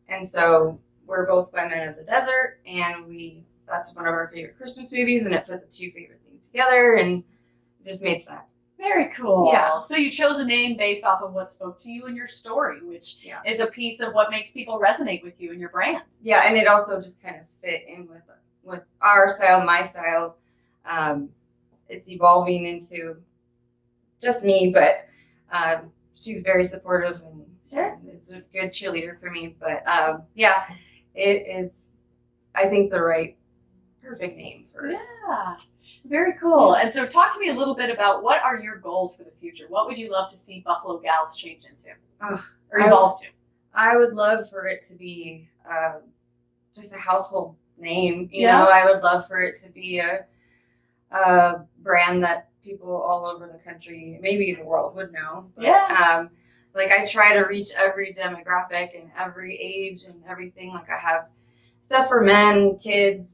And so we're both women of the desert, and that's one of our favorite Christmas movies, and it put the two favorite things together, and it just made sense. Very cool. Yeah. So you chose a name based off of what spoke to you in your story, which Yeah. is a piece of what makes people resonate with you and your brand. Yeah, and it also just kind of fit in with our style, my style. It's evolving into just me, but she's very supportive and is a good cheerleader for me. But yeah, it is, I think, the right, perfect name for it. Yeah. Very cool. And so talk to me a little bit about what are your goals for the future? What would you love to see Buffalo Gals change into or evolve to? I would love for it to be just a household name. You Yeah. know, I would love for it to be a brand that people all over the country, maybe the world, would know. But, Yeah. like, I try to reach every demographic and every age and everything. Like, I have stuff for men, kids,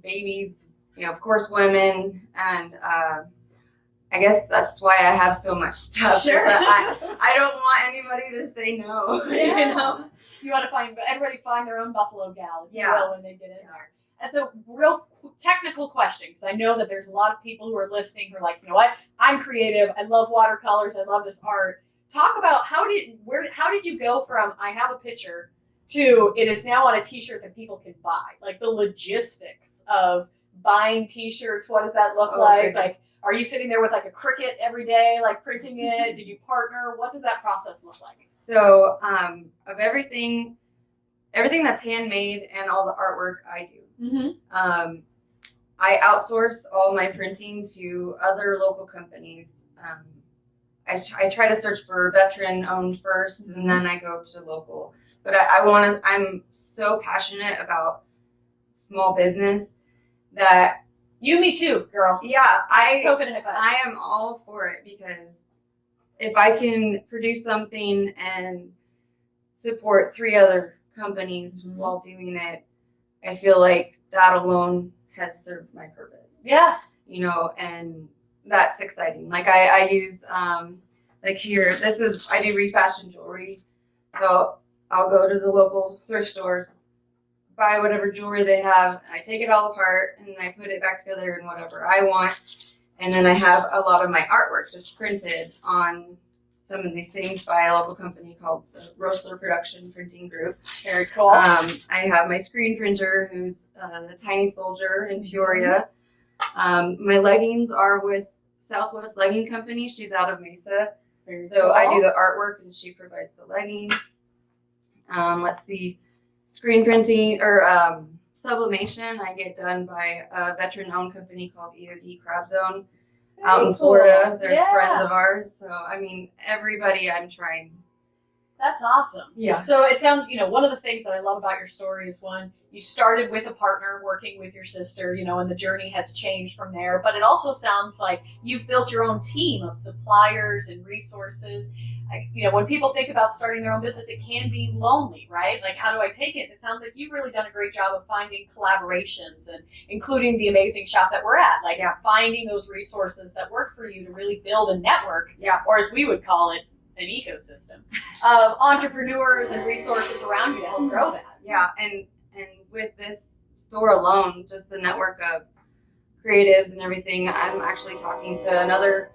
babies, you know, of course, women, and I guess that's why I have so much stuff. Sure. I don't want anybody to say no. Yeah. You know? You want to everybody find their own Buffalo Gal, if you Yeah. will, when they get in there. And so, real technical question, because I know that there's a lot of people who are listening who are like, you know what, I'm creative, I love watercolors, I love this art. Talk about how did you go from I have a picture to it is now on a T-shirt that people can buy, like the logistics of buying T-shirts. What does that look like? Okay. Like, are you sitting there with like a Cricut every day, like printing it? Did you partner? What does that process look like? So, of everything that's handmade and all the artwork I do. Mm-hmm. I outsource all my printing to other local companies. I try to search for veteran-owned first, and then I go to local. But I'm so passionate about small business that You, me too, girl. I Coconut Hut. am all for it because if I can produce something and support 3 other companies while doing it, I feel like that alone has served my purpose. Yeah. You know, and that's exciting. Like I use, like here, I do refashion jewelry. So I'll go to the local thrift stores, buy whatever jewelry they have, I take it all apart, and I put it back together in whatever I want. And then I have a lot of my artwork just printed on some of these things by a local company called the Roessler Production Printing Group. Very cool. I have my screen printer, who's the Tiny Soldier in Peoria. My leggings are with Southwest Legging Company. She's out of Mesa. Very So cool. I do the artwork and she provides the leggings. Let's see, screen printing or sublimation I get done by a veteran-owned company called EOD Crab Zone out in cool. Florida. They're Yeah. friends of ours. So, I mean, everybody I'm trying. That's awesome. Yeah. So it sounds, one of the things that I love about your story is one, you started with a partner working with your sister, and the journey has changed from there. But it also sounds like you've built your own team of suppliers and resources. When people think about starting their own business, it can be lonely, right? Like, how do I take it? It sounds like you've really done a great job of finding collaborations and including the amazing shop that we're at. Like, finding those resources that work for you to really build a network, or as we would call it, an ecosystem of entrepreneurs and resources around you to help grow that. Yeah, and with this store alone, just the network of creatives and everything, I'm actually talking to another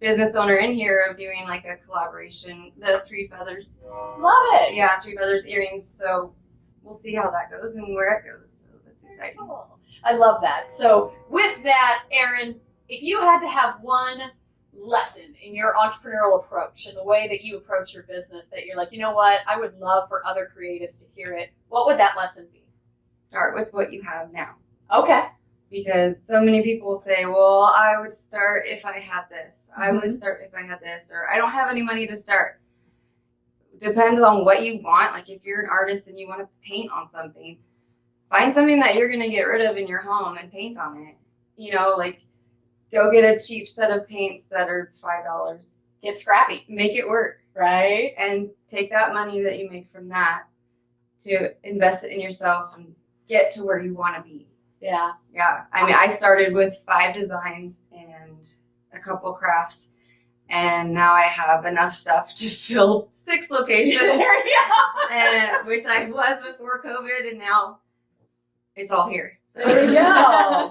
business owner in here of doing like a collaboration, the 3 Feathers. Love it. Yeah, 3 Feathers earrings. So we'll see how that goes and where it goes. So that's exciting. Cool. I love that. So with that, Erin, if you had to have one lesson in your entrepreneurial approach and the way that you approach your business that you're like, you know what, I would love for other creatives to hear it, what would that lesson be? Start with what you have now. Okay. Because so many people say, well, I would start if I had this. I would start if I had this. Or I don't have any money to start. Depends on what you want. Like if you're an artist and you want to paint on something, find something that you're going to get rid of in your home and paint on it. Like go get a cheap set of paints that are $5. Get scrappy. Make it work. Right. And take that money that you make from that to invest it in yourself and get to where you want to be. Yeah. Yeah. I mean, I started with 5 designs and a couple crafts, and now I have enough stuff to fill 6 locations. There you go. And, which I was before COVID, and now it's all here. So. There you go.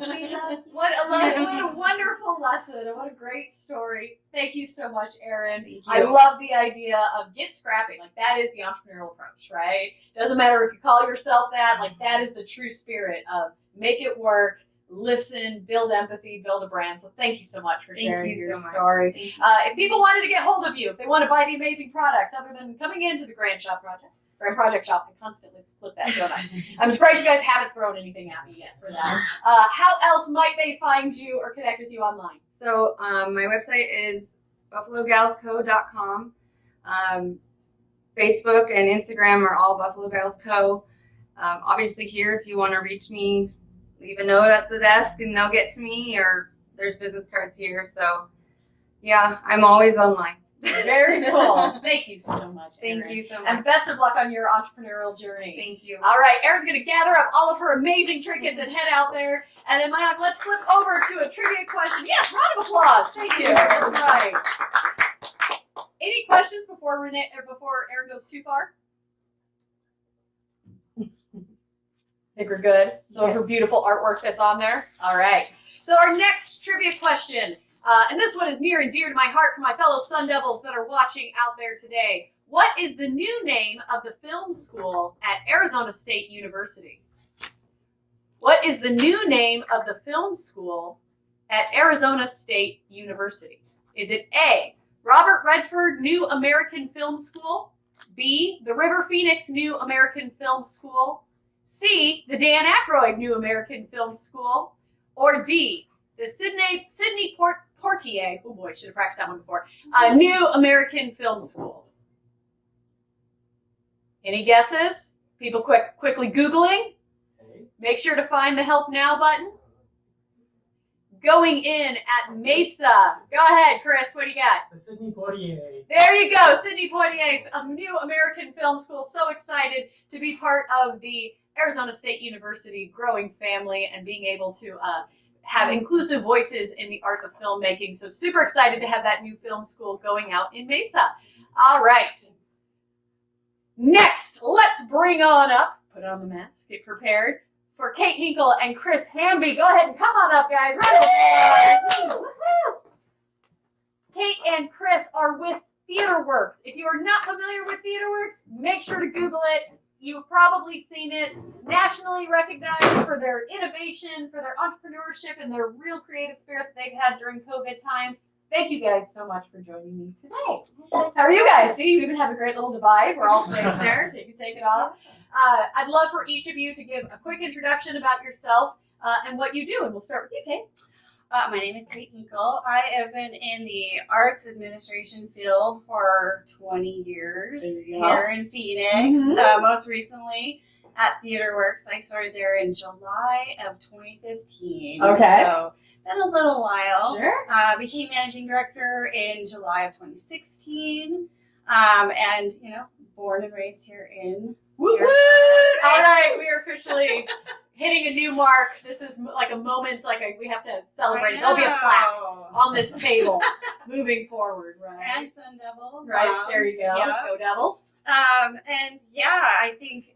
What a wonderful lesson, and what a great story. Thank you so much, Erin. I love the idea of get scrappy. Like, that is the entrepreneurial approach, right? Doesn't matter if you call yourself that. Like, that is the true spirit of make it work, listen, build empathy, build a brand. So thank you so much for sharing your story. If people wanted to get hold of you, if they want to buy the amazing products, other than coming into the Grand Project Shoppe, I constantly split that, don't I? I'm surprised you guys haven't thrown anything at me yet for that. How else might they find you or connect with you online? So my website is buffalogalsco.com. Facebook and Instagram are all Buffalo Gals Co. Obviously here, if you want to reach me, leave a note at the desk and they'll get to me, or there's business cards here. So yeah, I'm always online. Very cool. Thank you so much, Erin. Thank you so much. And best of luck on your entrepreneurial journey. Thank you. All right, Erin's going to gather up all of her amazing trinkets and head out there. And then, Mike, let's flip over to a trivia question. Yes, round of applause. Thank you. That's right. Any questions before Erin goes too far? I think we're good. So her beautiful artwork that's on there. All right. So our next trivia question. And this one is near and dear to my heart for my fellow Sun Devils that are watching out there today. What is the new name of the film school at Arizona State University? What is the new name of the film school at Arizona State University? Is it A, Robert Redford New American Film School, B, the River Phoenix New American Film School, C, the Dan Aykroyd New American Film School, or D, the Sidney Portier, oh boy, should have practiced that one before, New American Film School? Any guesses? People quickly Googling. Make sure to find the Help Now button. going in at Mesa. Go ahead, Chris. What do you got? The Sidney Poitier. There you go, Sidney Poitier, a new American film school. So excited to be part of the Arizona State University growing family and being able to have inclusive voices in the art of filmmaking. So super excited to have that new film school going out in Mesa. All right. Next, let's bring on up, put on the mask, get prepared for Cate Hinkle and Chris Hamby. Go ahead and come on up, guys. Cate and Chris are with TheaterWorks. If you are not familiar with TheaterWorks, make sure to Google it. You've probably seen it. Nationally recognized for their innovation, for their entrepreneurship, and their real creative spirit that they've had during COVID times. Thank you guys so much for joining me today. How are you guys? See, you even have a great little divide. We're all safe there, so you can take it off. I'd love for each of you to give a quick introduction about yourself and what you do, and we'll start with you, Cate. My name is Cate Hinkle. I have been in the arts administration field for 20 years here in Phoenix. Most recently at TheaterWorks. I started there in July of 2015. Okay. So been a little while. Sure. Became managing director in July of 2016. And, born and raised here in Woo woo! All right, we are officially hitting a new mark. This is like a moment, we have to celebrate. There'll be a plaque on this table moving forward, right? And Sun Devil. Right, there you go. Yeah. Go Devils. And yeah, I think,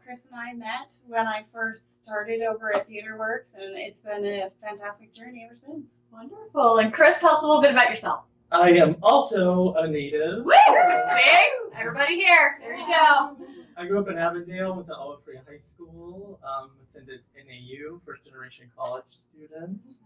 Chris and I met when I first started over at TheaterWorks, and it's been a fantastic journey ever since. Wonderful. And Chris, tell us a little bit about yourself. I am also a native. Woo! See? Everybody here. There you go. I grew up in Avondale, went to Olive Free High School, attended NAU, first generation college students.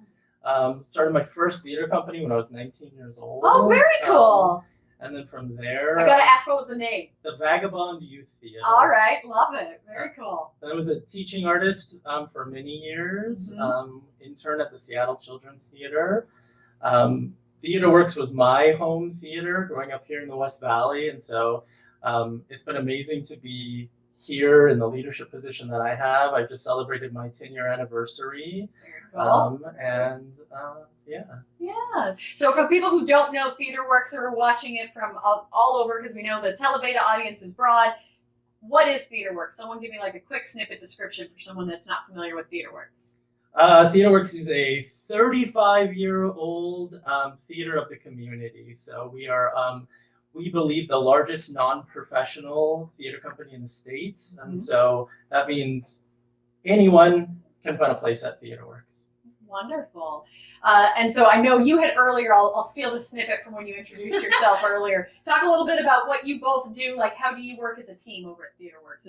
Started my first theater company when I was 19 years old. Oh, very cool. And then from there, I gotta ask, what was the name? the Vagabond Youth Theater. All right, love it. Very cool. I was a teaching artist for many years, intern at the Seattle Children's Theater. TheaterWorks was my home theater growing up here in the West Valley, and so it's been amazing to be here in the leadership position that I have. I just celebrated my 10-year anniversary. Cool. Yeah. So for people who don't know TheaterWorks or are watching it from all over, because we know the Telebeta audience is broad, what is TheaterWorks? Someone give me like a quick snippet description for someone that's not familiar with TheaterWorks. TheaterWorks is a 35-year-old theater of the community. So we are, we believe, the largest non-professional theater company in the States. And so that means anyone can find a place at TheaterWorks. Wonderful. And so I know you had earlier, I'll steal the snippet from when you introduced yourself earlier. Talk a little bit about what you both do. Like, how do you work as a team over at TheaterWorks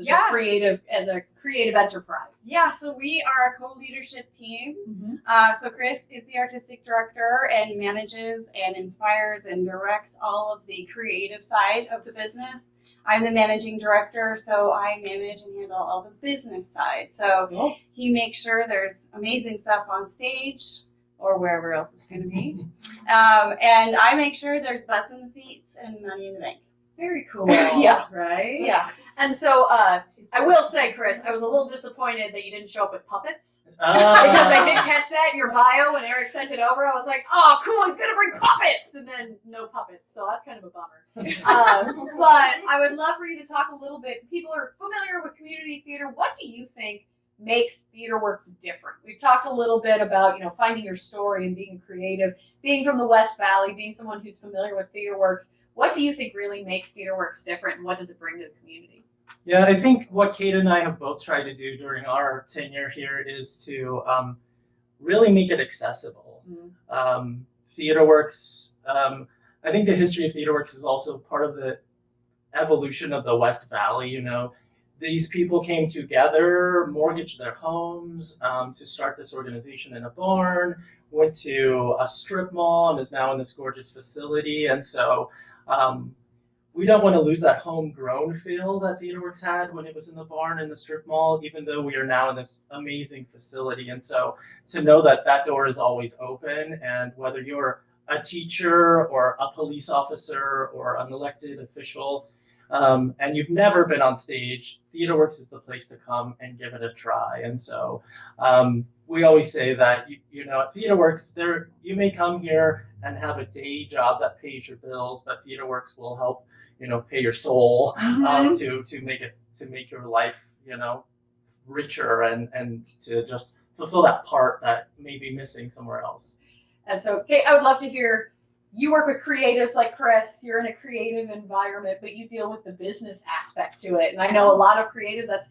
as a creative enterprise? Yeah, so we are a co-leadership team. So Chris is the artistic director and manages and inspires and directs all of the creative side of the business. I'm the managing director, so I manage and handle all the business side. So he makes sure there's amazing stuff on stage or wherever else it's going to be. And I make sure there's butts in the seats and money in the bank. Very cool. Yeah. Right? Yeah. And so I will say, Chris, I was a little disappointed that you didn't show up with puppets. Because I did catch that in your bio when Eric sent it over. I was like, oh, cool, he's going to bring puppets. And then no puppets. So that's kind of a bummer. But I would love for you to talk a little bit. People are familiar with community theater. What do you think makes TheaterWorks different? We've talked a little bit about, finding your story and being creative, being from the West Valley, being someone who's familiar with TheaterWorks. What do you think really makes TheaterWorks different, and what does it bring to the community? Yeah, I think what Cate and I have both tried to do during our tenure here is to really make it accessible. TheaterWorks, I think the history of TheaterWorks is also part of the evolution of the West Valley. These people came together, mortgaged their homes to start this organization in a barn, went to a strip mall, and is now in this gorgeous facility. And so we don't want to lose that homegrown feel that TheaterWorks had when it was in the barn in the strip mall, even though we are now in this amazing facility. And so to know that that door is always open, and whether you're a teacher or a police officer or an elected official, and you've never been on stage, TheaterWorks is the place to come and give it a try. And so we always say that, you know, at TheaterWorks, you may come here and have a day job that pays your bills, but TheaterWorks will help, you know, pay your soul to make your life, you know, richer and to just fulfill that part that may be missing somewhere else. And so, Cate, I would love to hear, you work with creatives like Chris, you're in a creative environment, but you deal with the business aspect to it. And I know a lot of creatives, that's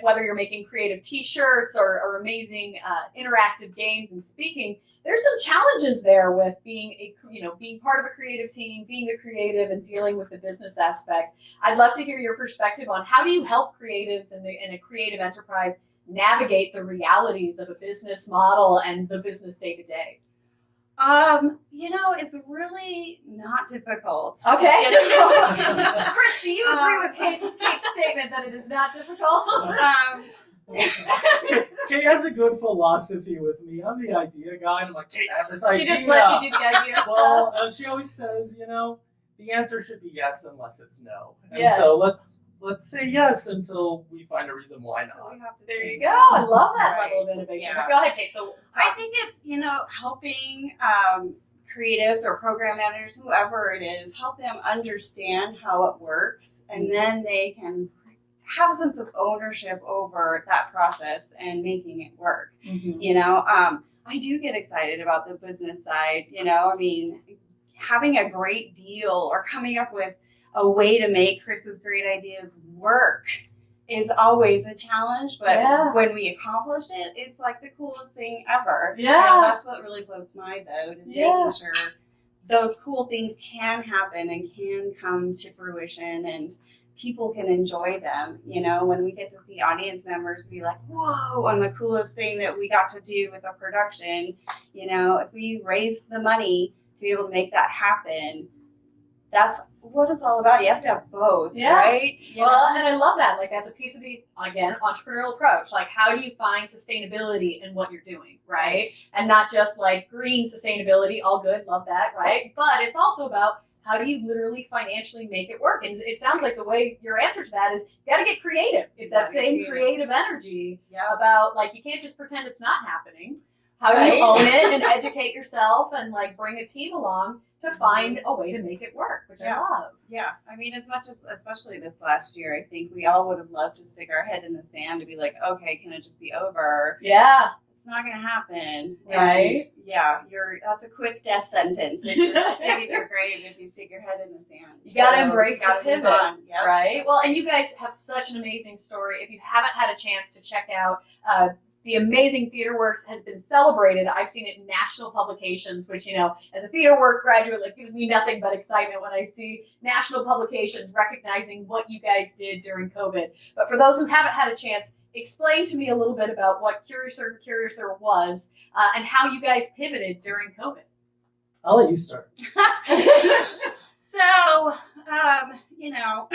whether you're making creative t-shirts or amazing interactive games and speaking, there's some challenges there with being being part of a creative team, being a creative and dealing with the business aspect. I'd love to hear your perspective on how do you help creatives in a creative enterprise navigate the realities of a business model and the business day to day. You know, it's really not difficult. Okay. You know? Chris, do you agree with Kate's statement that it is not difficult? Cate has a good philosophy with me. I'm the idea guy, and I'm like, Cate, I have this idea. She just lets you do the idea stuff. Well, she always says, you know, the answer should be yes unless it's no. And yes. So let's say yes until we find a reason why not. There you go. I love that level of innovation. Yeah. Go ahead, Cate. So I think it's, you know, helping creatives or program managers, whoever it is, help them understand how it works, and then they can have a sense of ownership over that process and making it work. Mm-hmm. You know, I do get excited about the business side. You know, I mean, having a great deal or coming up with a way to make Chris's great ideas work is always a challenge, but when we accomplish it, it's like the coolest thing ever. Yeah. You know, that's what really floats my boat, is making sure those cool things can happen and can come to fruition and people can enjoy them. You know, when we get to see audience members be like, whoa, on the coolest thing that we got to do with a production, you know, if we raised the money to be able to make that happen, that's what it's all about. You have to have both, right? Well, and I love that. Like, that's a piece of the, again, entrepreneurial approach. Like, how do you find sustainability in what you're doing, right? And not just like green sustainability, all good, love that, right? But it's also about how do you literally financially make it work? And it sounds like the way your answer to that is you got to get creative. It's that same creative energy about, like, you can't just pretend it's not happening. How do you own it and educate yourself and, like, bring a team along to find a way to make it work, which I love. Yeah, I mean, as much as, especially this last year, I think we all would have loved to stick our head in the sand to be like, okay, can it just be over? Yeah. It's not going to happen. Right. And that's a quick death sentence. If you're digging your grave, if you stick your head in the sand. You got to embrace the pivot, yep. right? Well, and you guys have such an amazing story. If you haven't had a chance to check out the amazing TheaterWorks has been celebrated. I've seen it in national publications, which, you know, as a TheaterWorks graduate, like, gives me nothing but excitement when I see national publications recognizing what you guys did during COVID. But for those who haven't had a chance, explain to me a little bit about what Curiouser was and how you guys pivoted during COVID. I'll let you start. So, you know,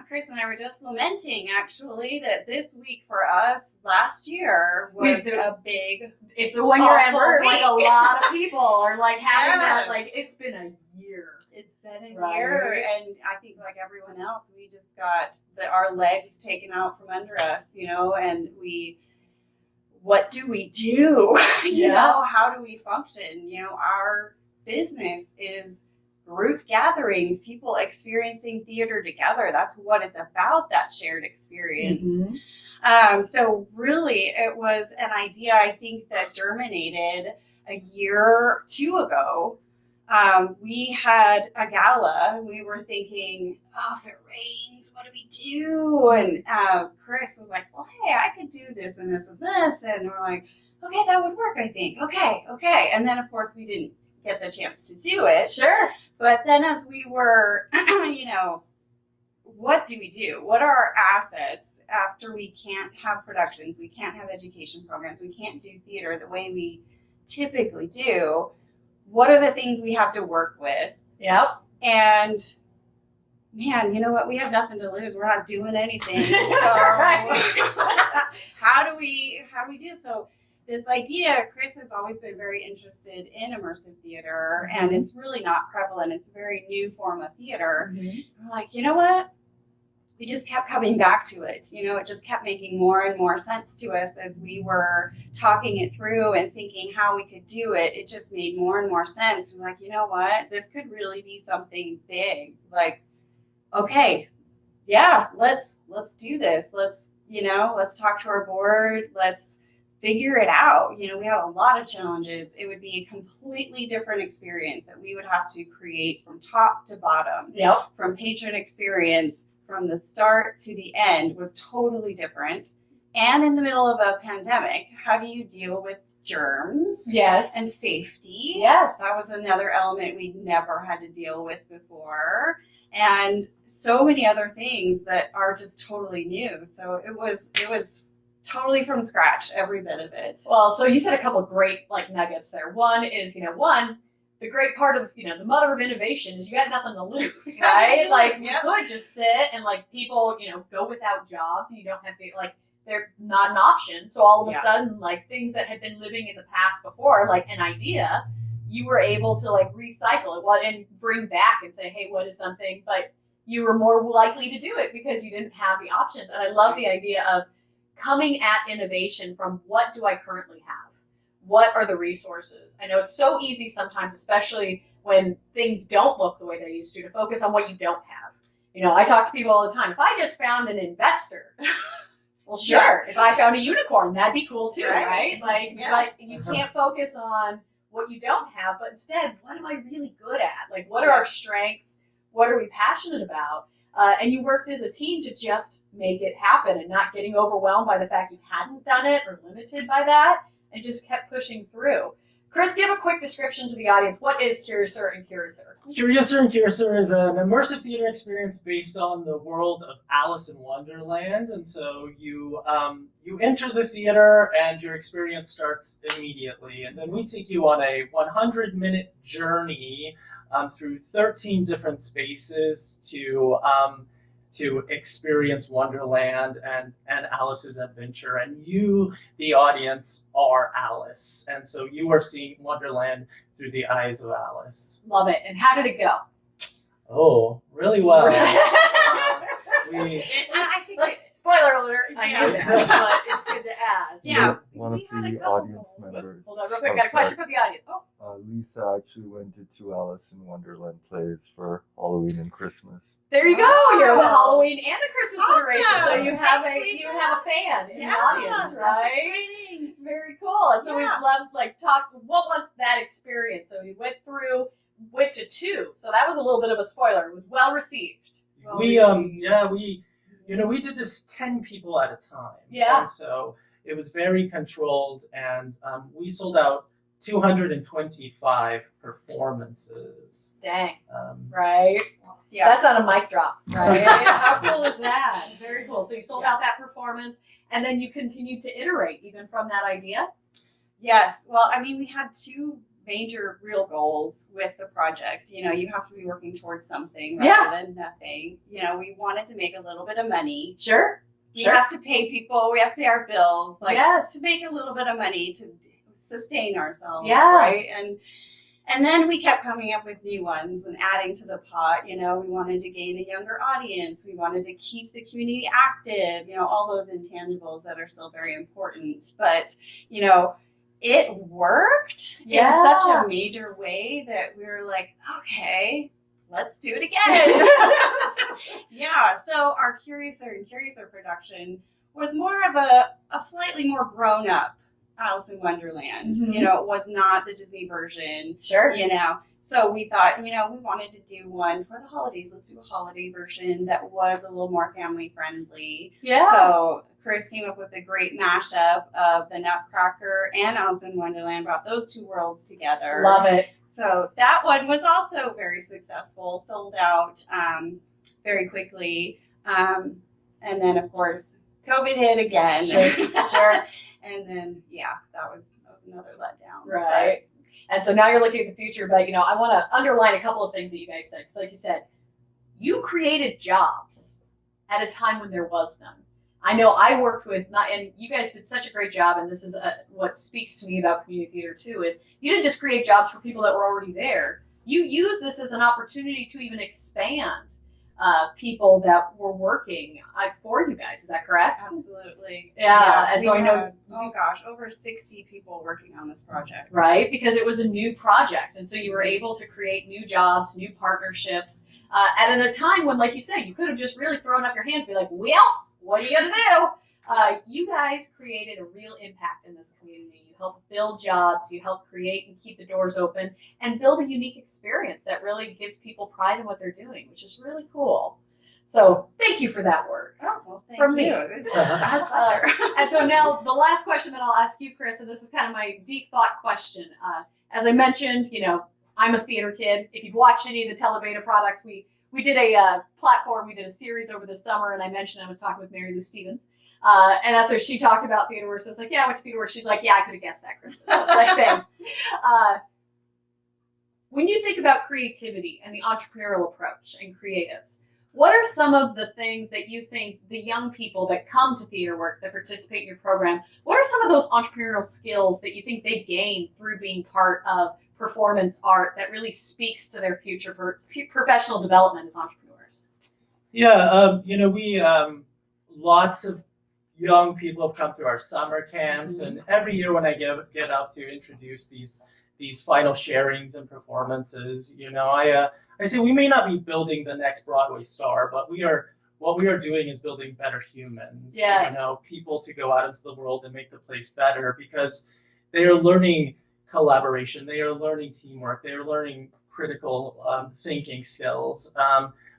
Chris and I were just lamenting, actually, that this week for us last year was a big. It's a 1 year anniversary. Like, a lot of people are like having that. Like, it's been a year. It's been a year, and I think, like everyone else, we just got our legs taken out from under us, you know, and what do we do? You know, how do we function? You know, our business is group gatherings, people experiencing theater together. That's what it's about, that shared experience. Mm-hmm. So really, it was an idea, I think, that germinated a year or two ago. We had a gala. We were thinking, oh, if it rains, what do we do? And Chris was like, well, hey, I could do this and this and this. And we're like, okay, that would work, I think. Okay. And then, of course, we didn't get the chance to do it. Sure. But then as we were, you know, what do we do? What are our assets after we can't have productions, we can't have education programs, we can't do theater the way we typically do? What are the things we have to work with? Yep. And man, you know what? We have nothing to lose. We're not doing anything. So how do we do it? So this idea, Chris has always been very interested in immersive theater, and it's really not prevalent. It's a very new form of theater. Mm-hmm. We're like, you know what? we just kept coming back to it. You know, it just kept making more and more sense to us as we were talking it through and thinking how we could do it. It just made more and more sense. We're like, you know what? This could really be something big. Like, okay, yeah, let's do this. Let's talk to our board. Let's figure it out. You know, we had a lot of challenges. It would be a completely different experience that we would have to create from top to bottom. Yep. From patron experience, from the start to the end was totally different. And in the middle of a pandemic, how do you deal with germs? Yes. And safety? Yes. That was another element we'd never had to deal with before. And so many other things that are just totally new. So it was totally from scratch, every bit of it. Well, so you said a couple of great nuggets there. One is, the great part of, the mother of innovation is you had nothing to lose, right? You could just sit and people, go without jobs and you don't have to, they're not an option. So all of a sudden, things that had been living in the past before, like an idea, you were able to recycle it and bring back and say, hey, what is something? But you were more likely to do it because you didn't have the options. And I love the idea of coming at innovation from what do I currently have? What are the resources? I know it's so easy sometimes, especially when things don't look the way they used to focus on what you don't have. I talk to people all the time. If I just found an investor, well, sure. If I found a unicorn, that'd be cool too, right? But you can't focus on what you don't have, but instead, what am I really good at? What are our strengths? What are we passionate about? And you worked as a team to just make it happen and not getting overwhelmed by the fact you hadn't done it or limited by that and just kept pushing through. Chris, give a quick description to the audience. What is Curiouser and Curiouser? Curiouser and Curiouser is an immersive theater experience based on the world of Alice in Wonderland. And so you enter the theater and your experience starts immediately. And then we take you on a 100-minute journey through 13 different spaces to experience Wonderland and Alice's adventure. And you, the audience, are Alice. And so you are seeing Wonderland through the eyes of Alice. Love it. And how did it go? Oh, really well. I think spoiler alert, I know that, but it's good to ask. Yeah. One of the audience members. Hold on, real quick. Got a question from the audience. Lisa actually went to 2 Alice in Wonderland plays for Halloween and Christmas. There you go. You're the Halloween and the Christmas iteration, so you have Thanks, a Lisa. fan in the audience, right? Exciting. Very cool. And so we'd love talk. What was that experience? So we went to 2. So that was a little bit of a spoiler. It was well received. We did this 10 people at a time. Yeah. And so it was very controlled, and we sold out 225 performances. Dang. Um, Right? Yeah. That's not a mic drop, right? How cool is that? Very cool. So you sold out that performance, and then you continued to iterate even from that idea? Yes. Well, I mean, we had 2 major real goals with the project. You have to be working towards something rather than nothing. We wanted to make a little bit of money. Sure. We have to pay people. We have to pay our bills. To make a little bit of money to sustain ourselves. Yeah. Right. And then we kept coming up with new ones and adding to the pot. We wanted to gain a younger audience. We wanted to keep the community active. All those intangibles that are still very important. But, it worked in such a major way that we were like, okay, let's do it again. So our Curiouser and Curiouser production was more of a slightly more grown up Alice in Wonderland. Mm-hmm. It was not the Disney version. Sure. So we thought, we wanted to do one for the holidays. Let's do a holiday version that was a little more family friendly. Yeah. So Chris came up with a great mashup of the Nutcracker and Alice in Wonderland, brought those 2 worlds together. Love it. So that one was also very successful, sold out very quickly. And then, of course, COVID hit again. Sure. And then, that was another letdown. Right. And so now you're looking at the future, but, I want to underline a couple of things that you guys said. Because like you said, you created jobs at a time when there was none. I know I worked with, and you guys did such a great job, and this is what speaks to me about community theater too, is you didn't just create jobs for people that were already there. You use this as an opportunity to even expand people that were working for you guys. Is that correct? Absolutely. Yeah, and we so I know. had, oh gosh, over 60 people working on this project. Right, because it was a new project, and so you were able to create new jobs, new partnerships, and at a time when, like you said, you could have just really thrown up your hands and be like, well, what are you going to do? You guys created a real impact in this community. You helped build jobs, you helped create and keep the doors open, and build a unique experience that really gives people pride in what they're doing, which is really cool. So thank you for that work. Oh, well, thank From you. me. It was my pleasure. And so now the last question that I'll ask you, Chris, and this is kind of my deep thought question. As I mentioned, I'm a theater kid. If you've watched any of the Televata products, we did a platform, we did a series over the summer, and I mentioned I was talking with Mary Lou Stevens. And that's where she talked about TheaterWorks. I was like, yeah, I went to TheaterWorks. She's like, yeah, I could have guessed that, Kristen. I was like, thanks. When you think about creativity and the entrepreneurial approach and creatives, what are some of the things that you think the young people that come to TheaterWorks, that participate in your program, what are some of those entrepreneurial skills that you think they gain through being part of performance art that really speaks to their future professional development as entrepreneurs? Yeah, we lots of young people have come through our summer camps, and every year when I get up to introduce these final sharings and performances, I say we may not be building the next Broadway star, but what we are doing is building better humans. Yes. People to go out into the world and make the place better, because they are learning collaboration, they are learning teamwork, they are learning critical thinking skills.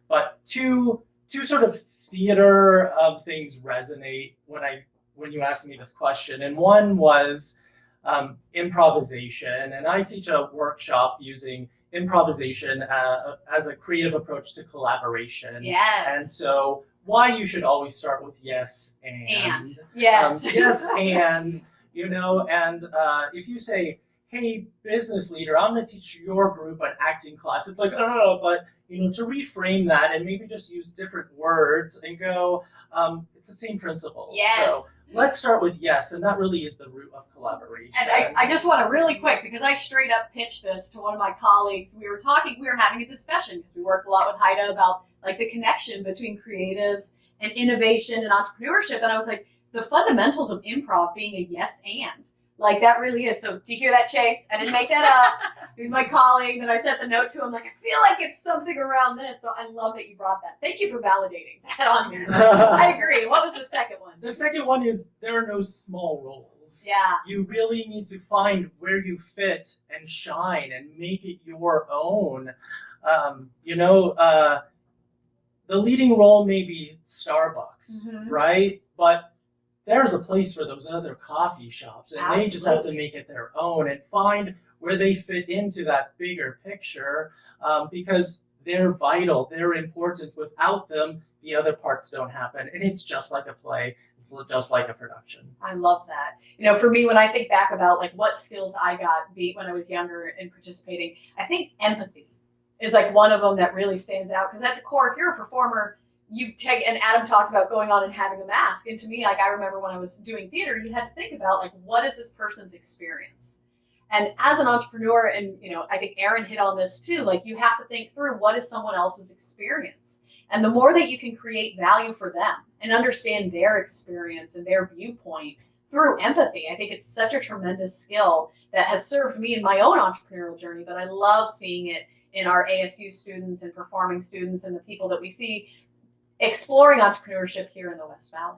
But two sort of theater things resonate when you asked me this question, and one was improvisation, and I teach a workshop using improvisation as a creative approach to collaboration. Yes. And so why you should always start with yes and. Yes. Yes and, and if you say, hey, business leader, I'm going to teach your group an acting class. It's like, oh, but, to reframe that and maybe just use different words and go, it's the same principle. Yes. So let's start with yes, and that really is the root of collaboration. And I just want to really quick, because I straight up pitched this to one of my colleagues. We were having a discussion, because we work a lot with Haida about like the connection between creatives and innovation and entrepreneurship. And I was like, the fundamentals of improv being a yes and. Like, that really is. So, do you hear that, Chase? I didn't make that up. He's my colleague, and I sent the note to him, like, I feel like it's something around this. So, I love that you brought that. Thank you for validating that on me. I agree. What was the second one? The second one is there are no small roles. Yeah. You really need to find where you fit and shine and make it your own. The leading role may be Starbucks, right? But there's a place for those other coffee shops, and Absolutely. They just have to make it their own and find where they fit into that bigger picture, because they're vital, they're important. Without them, the other parts don't happen, and it's just like a play. It's just like a production. I love that. For me, when I think back about like what skills I got when I was younger and participating, I think empathy is like one of them that really stands out. Because at the core, if you're a performer, and Adam talked about going on and having a mask. And to me, like, I remember when I was doing theater, you had to think about, like, what is this person's experience? And as an entrepreneur, and, I think Erin hit on this too, like, you have to think through what is someone else's experience. And the more that you can create value for them and understand their experience and their viewpoint through empathy, I think it's such a tremendous skill that has served me in my own entrepreneurial journey, but I love seeing it in our ASU students and performing students and the people that we see exploring entrepreneurship here in the West Valley.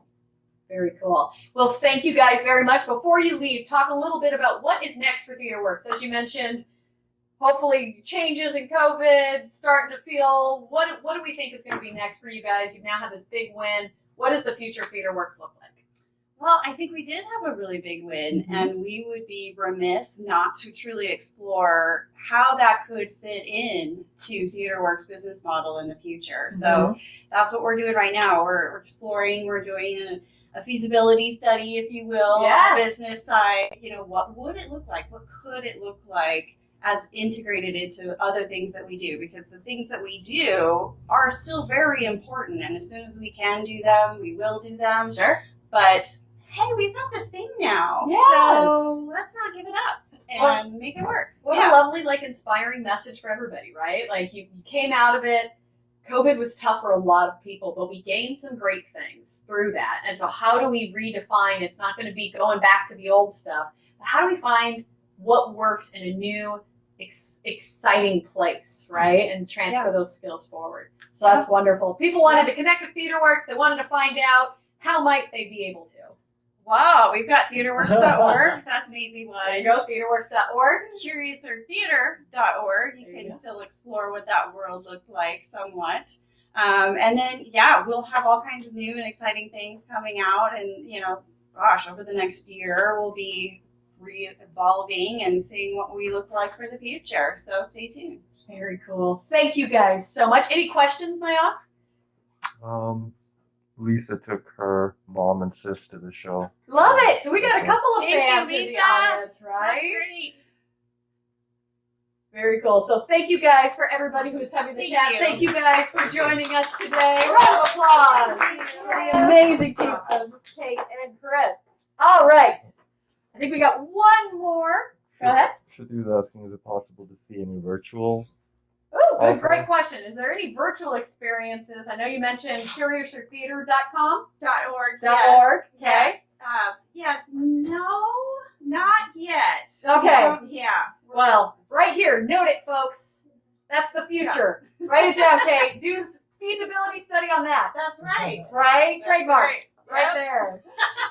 Very cool. Well, thank you guys very much. Before you leave, talk a little bit about what is next for TheaterWorks. As you mentioned, hopefully changes in COVID, starting to feel, what do we think is going to be next for you guys? You've now had this big win. What does the future of TheaterWorks look like? Well, I think we did have a really big win, and we would be remiss not to truly explore how that could fit in to TheaterWorks' business model in the future. So that's what we're doing right now. We're exploring, we're doing a feasibility study, if you will, on the business side. What would it look like? What could it look like as integrated into other things that we do? Because the things that we do are still very important, and as soon as we can do them, we will do them. Sure. But hey, we've got this thing now, so let's not give it up and make it work. What a lovely, like, inspiring message for everybody, right? Like, you came out of it, COVID was tough for a lot of people, but we gained some great things through that. And so how do we redefine? It's not going to be going back to the old stuff. But how do we find what works in a new, exciting place, right? And transfer those skills forward. So that's wonderful. People wanted to connect with TheaterWorks. They wanted to find out how might they be able to. Wow, we've got theaterworks.org. That's an easy one. There you go, theaterworks.org. CuriousTheater.org. You can still explore what that world looked like somewhat. And then, we'll have all kinds of new and exciting things coming out. And, over the next year, we'll be re-evolving and seeing what we look like for the future. So stay tuned. Very cool. Thank you guys so much. Any questions, Maya? Lisa took her mom and sis to the show. Love it. So we got a couple of Thank you, fans in the Lisa. audience, right? That's great. Very cool. So thank you guys for everybody who's having the Thank chat. you. Thank you guys for joining us today. Round of applause for the amazing team of Cate and Chris. All right. I think we got one more. Go ahead. Shadu was asking, is it possible to see any virtual? Oh, good, great question. Is there any virtual experiences? I know you mentioned CuriousTheater.com. .org. .org. Okay. Yes. Yes. No, not yet. Okay. Yeah. Well, right here, note it, folks. That's the future. Write it down, Cate. Do a feasibility study on that. That's right. Right? That's Trademark. right. Right there.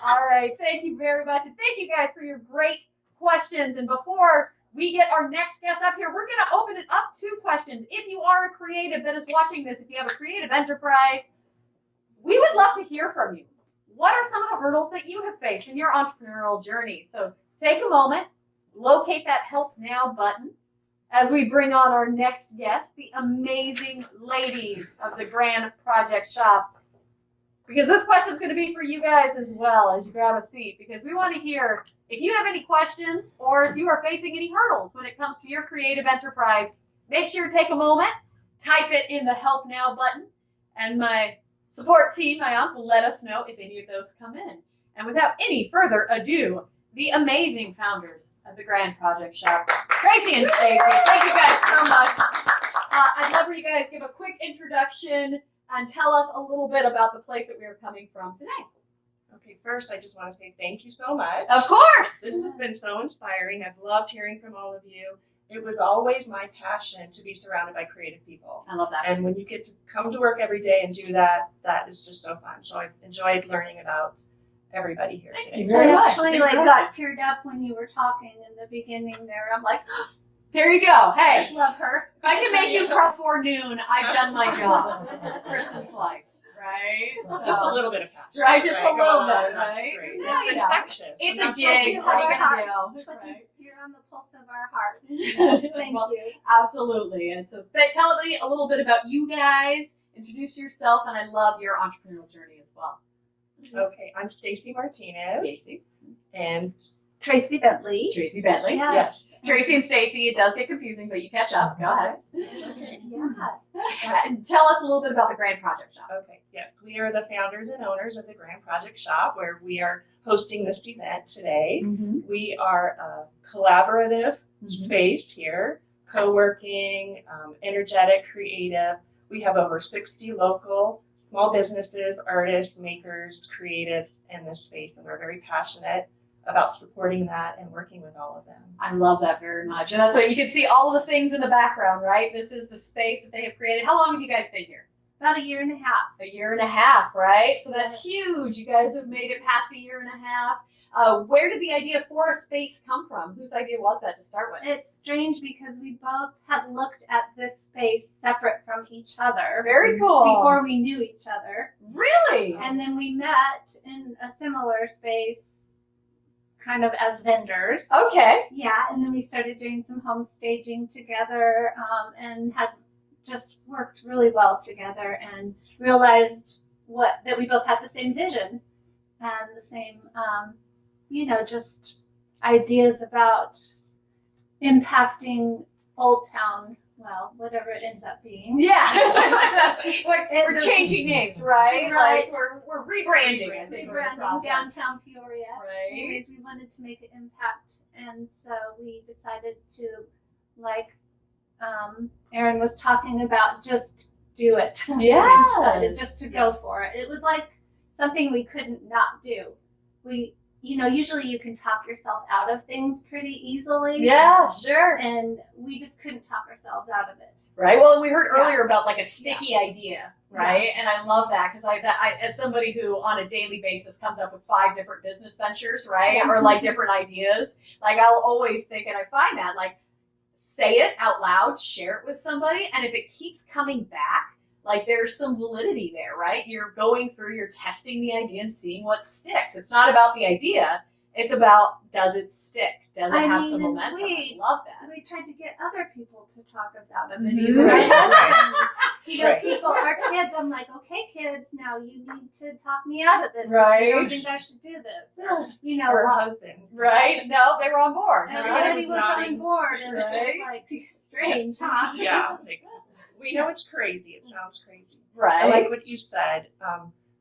All right. Thank you very much. And thank you guys for your great questions. And before we get our next guest up here, we're going to open it up to questions. If you are a creative that is watching this, if you have a creative enterprise, we would love to hear from you. What are some of the hurdles that you have faced in your entrepreneurial journey? So take a moment, locate that Help Now button as we bring on our next guest, the amazing ladies of the Grand Project Shoppe. Because this question is going to be for you guys as well as you grab a seat, because we want to hear if you have any questions or if you are facing any hurdles when it comes to your creative enterprise. Make sure to take a moment, type it in the Help Now button, and my support team, my aunt, will let us know if any of those come in. And without any further ado, the amazing founders of the Grand Project Shoppe, Tracey and Stacy. Thank you guys so much. I'd love for you guys to give a quick introduction and tell us a little bit about the place that we are coming from today. Okay, first I just want to say thank you so much. Of course. This has been so inspiring. I've loved hearing from all of you. It was always my passion to be surrounded by creative people. I love that. And when you get to come to work every day and do that, that is just so fun. So I've enjoyed learning about everybody here Thank today. you very I much. actually got teared up when you were talking in the beginning there. I'm like, There you go. I Hey, love her. if I can make you cry before noon, I've done my job. Kristen Slice, right? Well, just a little bit of passion. Right, just a Go little on, bit, that's right? great. Yeah, It's yeah. infectious. It's I'm a not gig. so What are you sure. going to It's do? like Right. you're on the pulse of our heart. Thank Well, you. absolutely. And so tell me a little bit about you guys. Introduce yourself, and I love your entrepreneurial journey as well. Okay, I'm Stacy Martinez. Stacy. And Tracy Bentley. Tracy Bentley. yes. Tracy and Stacy, it does get confusing, but you catch up. Go ahead. Yeah. And tell us a little bit about the Grand Project Shoppe. Okay, yes, we are the founders and owners of the Grand Project Shoppe, where we are hosting this event today. We are a collaborative space here, co-working, energetic, creative. We have over 60 local small businesses, artists, makers, creatives in this space, and we're very passionate about supporting that and working with all of them. I love that very much. And that's what you can see all of the things in the background, right? This is the space that they have created. How long have you guys been here? About a year and a half. A year and a half, right? So that's huge. You guys have made it past a year and a half. Where did the idea for a space come from? Whose idea was that to start with? It's strange because we both had looked at this space separate from each other. Very cool. Before we knew each other. Really? And then we met in a similar space kind of as vendors. Okay. Yeah, and then we started doing some home staging together and had just worked really well together and realized that we both had the same vision and the same, just ideas about impacting Old Town, well, whatever it ends up being. Yeah. we're changing names, right? Right. Like we're rebranding, I think. we're in the Rebranding process. downtown Peoria. Right. Anyways, we wanted to make an impact, and so we decided to, like Erin was talking about, just do it. Yeah. And decided just to go for it. It was like something we couldn't not do. Usually you can talk yourself out of things pretty easily. Yeah, sure. And we just couldn't talk ourselves out of it. Right. Well, and we heard earlier about like a sticky idea, right? And I love that because I, as somebody who on a daily basis comes up with 5 different business ventures, right, or like different ideas, like I'll always think, and I find that like say it out loud, share it with somebody, and if it keeps coming back, like there's some validity there, right? You're going through, you're testing the idea and seeing what sticks. It's not about the idea. It's about, does it stick? Does it have some momentum? I love that. We tried to get other people to talk us out of it. Mhm. Even our husbands. Right. People, our kids, I'm like, okay, kids, now you need to talk me out of this. Right. You don't think I should do this. Her husband. Right? No, they were on board. Everybody was was nodding. on board, and it Right. was like strange, huh? Yeah. We know it's crazy. It sounds crazy. Right. I like what you said.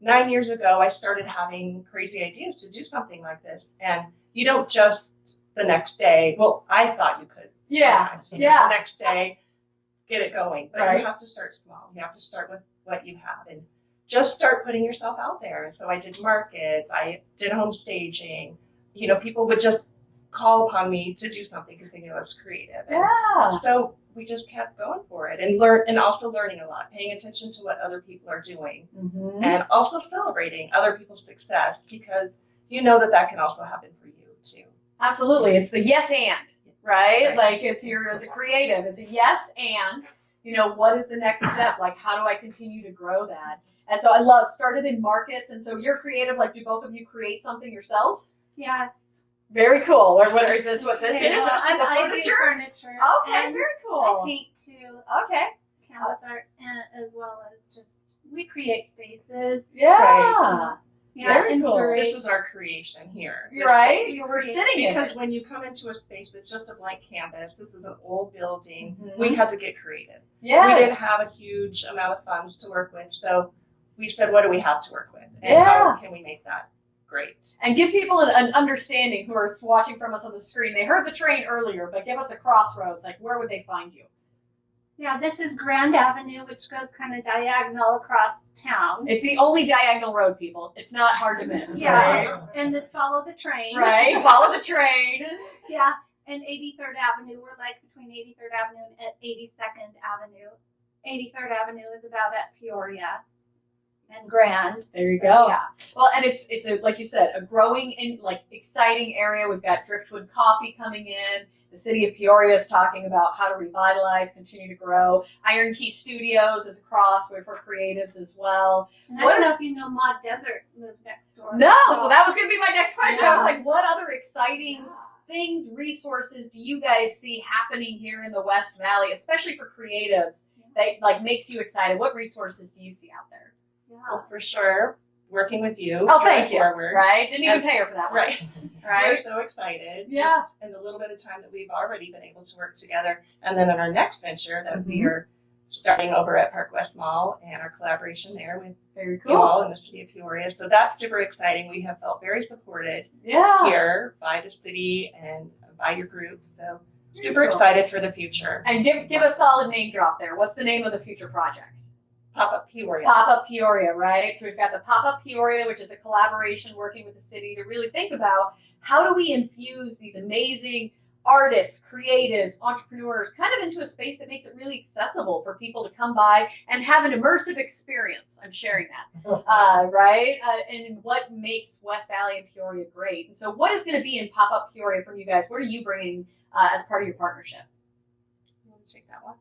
9 years ago, I started having crazy ideas to do something like this. And you don't just the next day, well, I thought you could. Yeah. Sometimes, Yeah. The next day, get it going. But Right. you have to start small. You have to start with what you have and just start putting yourself out there. And so I did markets. I did home staging. People would just call upon me to do something because they knew I was creative. And Yeah. so we just kept going for it and also learning a lot, paying attention to what other people are doing Mm-hmm. and also celebrating other people's success because you know that can also happen for you too. Absolutely. It's the yes and, right? Right. Like it's as a creative, it's a yes and, what is the next step? Like how do I continue to grow that? And so I started in markets. And so you're creative, like do both of you create something yourselves? Yes. Very cool. Is this what this is? Yeah, The I do furniture? furniture. Okay, and very I cool. paint too. Okay. Canvas art, and as well as just we create spaces. Yeah. Yeah, Very and cool. curate. This was our creation here. You're right. You were create sitting in Because it. when you come into a space with just a blank canvas, this is an old building, Mhm. we had to get creative. Yes. We didn't have a huge amount of funds to work with, so we said, what do we have to work with? And Yeah. how can we make that great? And give people an understanding who are watching from us on the screen. They heard the train earlier, but give us a crossroads. Like, where would they find you? Yeah, this is Grand Avenue, which goes kind of diagonal across town. It's the only diagonal road, people. It's not hard to miss, Yeah, right? and then follow the train. Right? Follow the train. Yeah, and 83rd Avenue, we're like between 83rd Avenue and 82nd Avenue. 83rd Avenue is about at Peoria and Grand. There you go. Yeah. Well, and it's a, like you said, a growing and exciting area. We've got Driftwood Coffee coming in. The city of Peoria is talking about how to revitalize, continue to grow. Iron Key Studios is across for creatives as well. And I don't know if you know, Maud Desert moved next door. No, so that was going to be my next question. I was Yeah. like, what other exciting things, resources do you guys see happening here in the West Valley, especially for creatives, that makes you excited? What resources do you see out there? Well, for sure, working with you. Oh, thank you. Forward. Right? Didn't even And- pay her for that one. Right. We're Right? so excited. Yeah. Just in the little bit of time that we've already been able to work together. And then in our next venture that we Mhm. are starting over at Park West Mall and our collaboration there with Very you cool. all in the city of Peoria. So that's super exciting. We have felt very supported Yeah. here by the city and by your group. So Very super cool. excited for the future. And give a solid name drop there. What's the name of the future project? Pop-up Peoria. Pop-Up Peoria, right? So we've got the Pop-Up Peoria, which is a collaboration working with the city to really think about how do we infuse these amazing artists, creatives, entrepreneurs kind of into a space that makes it really accessible for people to come by and have an immersive experience. I'm sharing that, right? And what makes West Valley and Peoria great. And so what is going to be in Pop-Up Peoria from you guys? What are you bringing as part of your partnership? You want to take that one?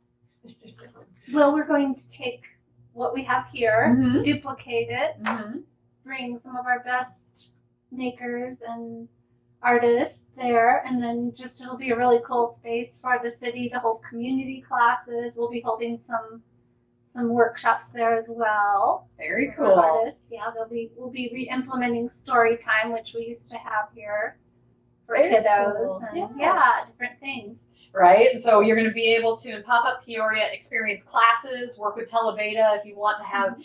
Well, we're going to take what we have here, Mhm. duplicate it, bring some of our best makers and artists there, and then just it'll be a really cool space for the city to hold community classes. We'll be holding some workshops there as well. Very for cool. artists. Yeah, we'll be re-implementing story time, which we used to have here for Very kiddos, cool. and Yes. yeah, different things. Right? And so you're going to be able to, in Pop-Up Peoria, experience classes, work with Televeda if you want to have,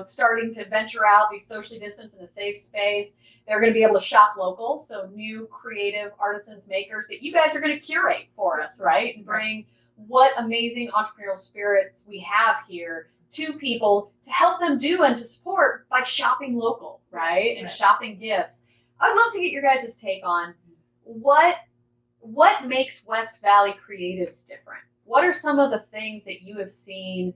starting to venture out, be socially distanced in a safe space. They're going to be able to shop local, so new creative artisans, makers that you guys are going to curate for us, right? And bring what amazing entrepreneurial spirits we have here to people to help them do and to support by shopping local, right? And shopping gifts. I'd love to get your guys' take on what makes West Valley Creatives different. What are some of the things that you have seen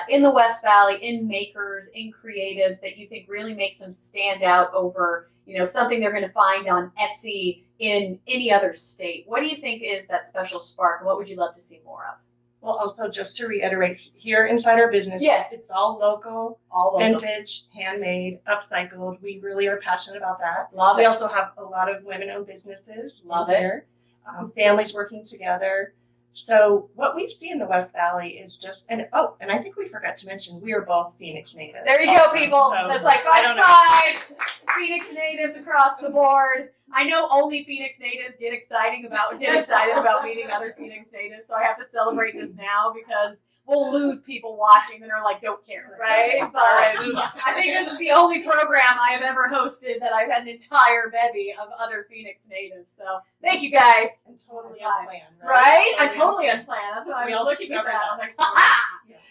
in the West Valley, in makers, in creatives that you think really makes them stand out over, something they're going to find on Etsy in any other state? What do you think is that special spark? What would you love to see more of? Well, also just to reiterate, here inside our business, yes, it's all local, vintage, handmade, upcycled. We really are passionate about that. Love it. We also have a lot of women-owned businesses. Love it. Here. Families working together. So what we see in the West Valley is just, and I think we forgot to mention, we are both Phoenix natives. There you go, people. So, that's like five Phoenix natives across the board. I know only Phoenix natives get excited about meeting other Phoenix natives, so I have to celebrate this now because we'll lose people watching that are like, don't care, right? But I think this is the only program I have ever hosted that I've had an entire bevy of other Phoenix natives. So thank you guys. And totally unplanned, right? I totally unplanned. That's what I was looking at that. I was like, ha!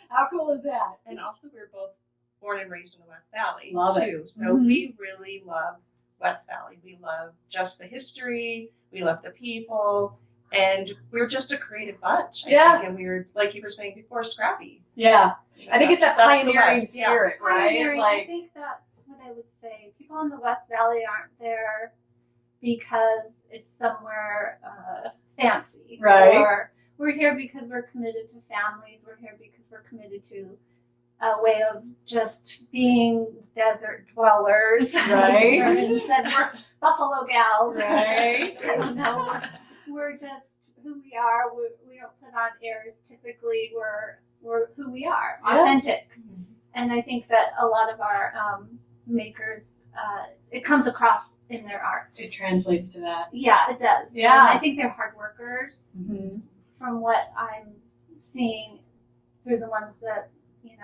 How cool is that? And also we're both born and raised in the West Valley too. So we really love West Valley. We love just the history. We love the people. And we're just a creative bunch. I think, and we're, like you were saying before, scrappy. Yeah. I think it's that pioneering spirit, right? Pioneering. I think that's what I would say. People in the West Valley aren't there because it's somewhere fancy. Right. Or we're here because we're committed to families. We're here because we're committed to a way of just being desert dwellers. Right. Instead we're Buffalo gals. Right. We're just who we are. We don't put on airs. Typically, we're who we are, authentic. And I think that a lot of our makers, it comes across in their art. It translates to that. Yeah, it does. Yeah. And I think they're hard workers. From what I'm seeing through the ones that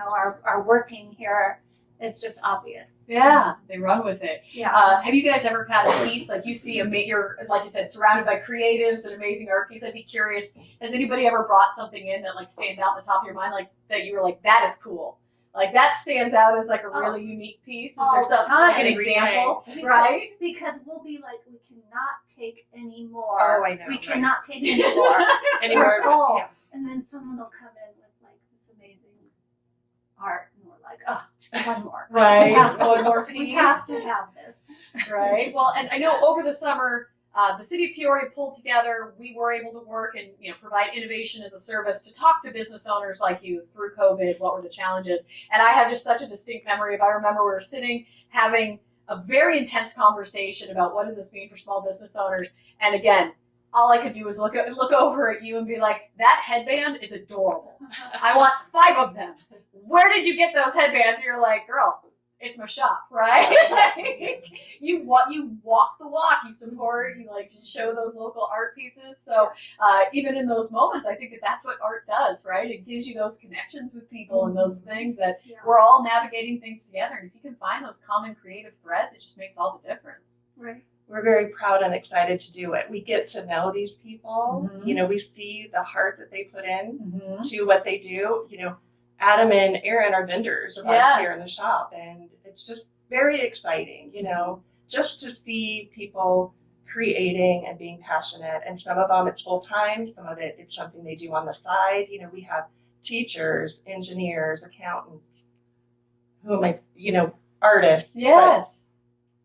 are working here, it's just obvious. Yeah, they run with it. Yeah. Have you guys ever had a piece like you see you're like you said, surrounded by creatives, an amazing art piece? I'd be curious. Has anybody ever brought something in that like stands out in the top of your mind, like that you were like, that is cool? Like that stands out as like a really unique piece. Is there something like an example, right? Because we'll be like, we cannot take any more. Oh, I know. We cannot take any more. Anymore. Full. Yeah. And then someone will come in with like this amazing art, and we're like, oh, just one more. Right. One more piece. We have to have this. Right. Well, and I know over the summer, the city of Peoria pulled together. We were able to work and provide innovation as a service to talk to business owners like you through COVID. What were the challenges? And I have just such a distinct memory of I remember we were sitting having a very intense conversation about what does this mean for small business owners. And again, all I could do was look over at you and be like, that headband is adorable. I want 5 of them. Where did you get those headbands? You're like, girl, it's my shop, right? You walk the walk, you support, you like to show those local art pieces. So even in those moments, I think that's what art does, right? It gives you those connections with people and those things that we're all navigating things together. And if you can find those common creative threads, it just makes all the difference. Right. We're very proud and excited to do it. We get to know these people. We see the heart that they put in to what they do. Adam and Erin are vendors of ours here in the shop, and it's just very exciting, just to see people creating and being passionate. And some of them it's full time, some of it's something they do on the side. We have teachers, engineers, accountants, artists. Yes.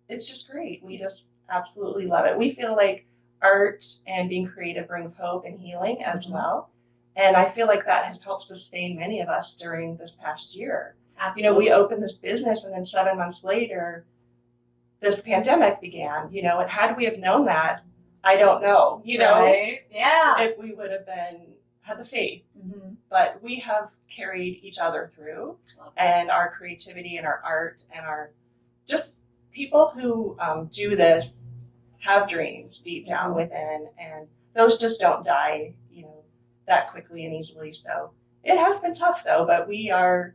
It's just great. We just absolutely love it. We feel like art and being creative brings hope and healing as well. And I feel like that has helped sustain many of us during this past year. Absolutely. We opened this business and then 7 months later, this pandemic began, and had we have known that, I don't know, right? Yeah. if we would have had the faith. But we have carried each other through, and our creativity and our art and our just people who do this have dreams deep down within, and those just don't die, that quickly and easily. So it has been tough though, but we are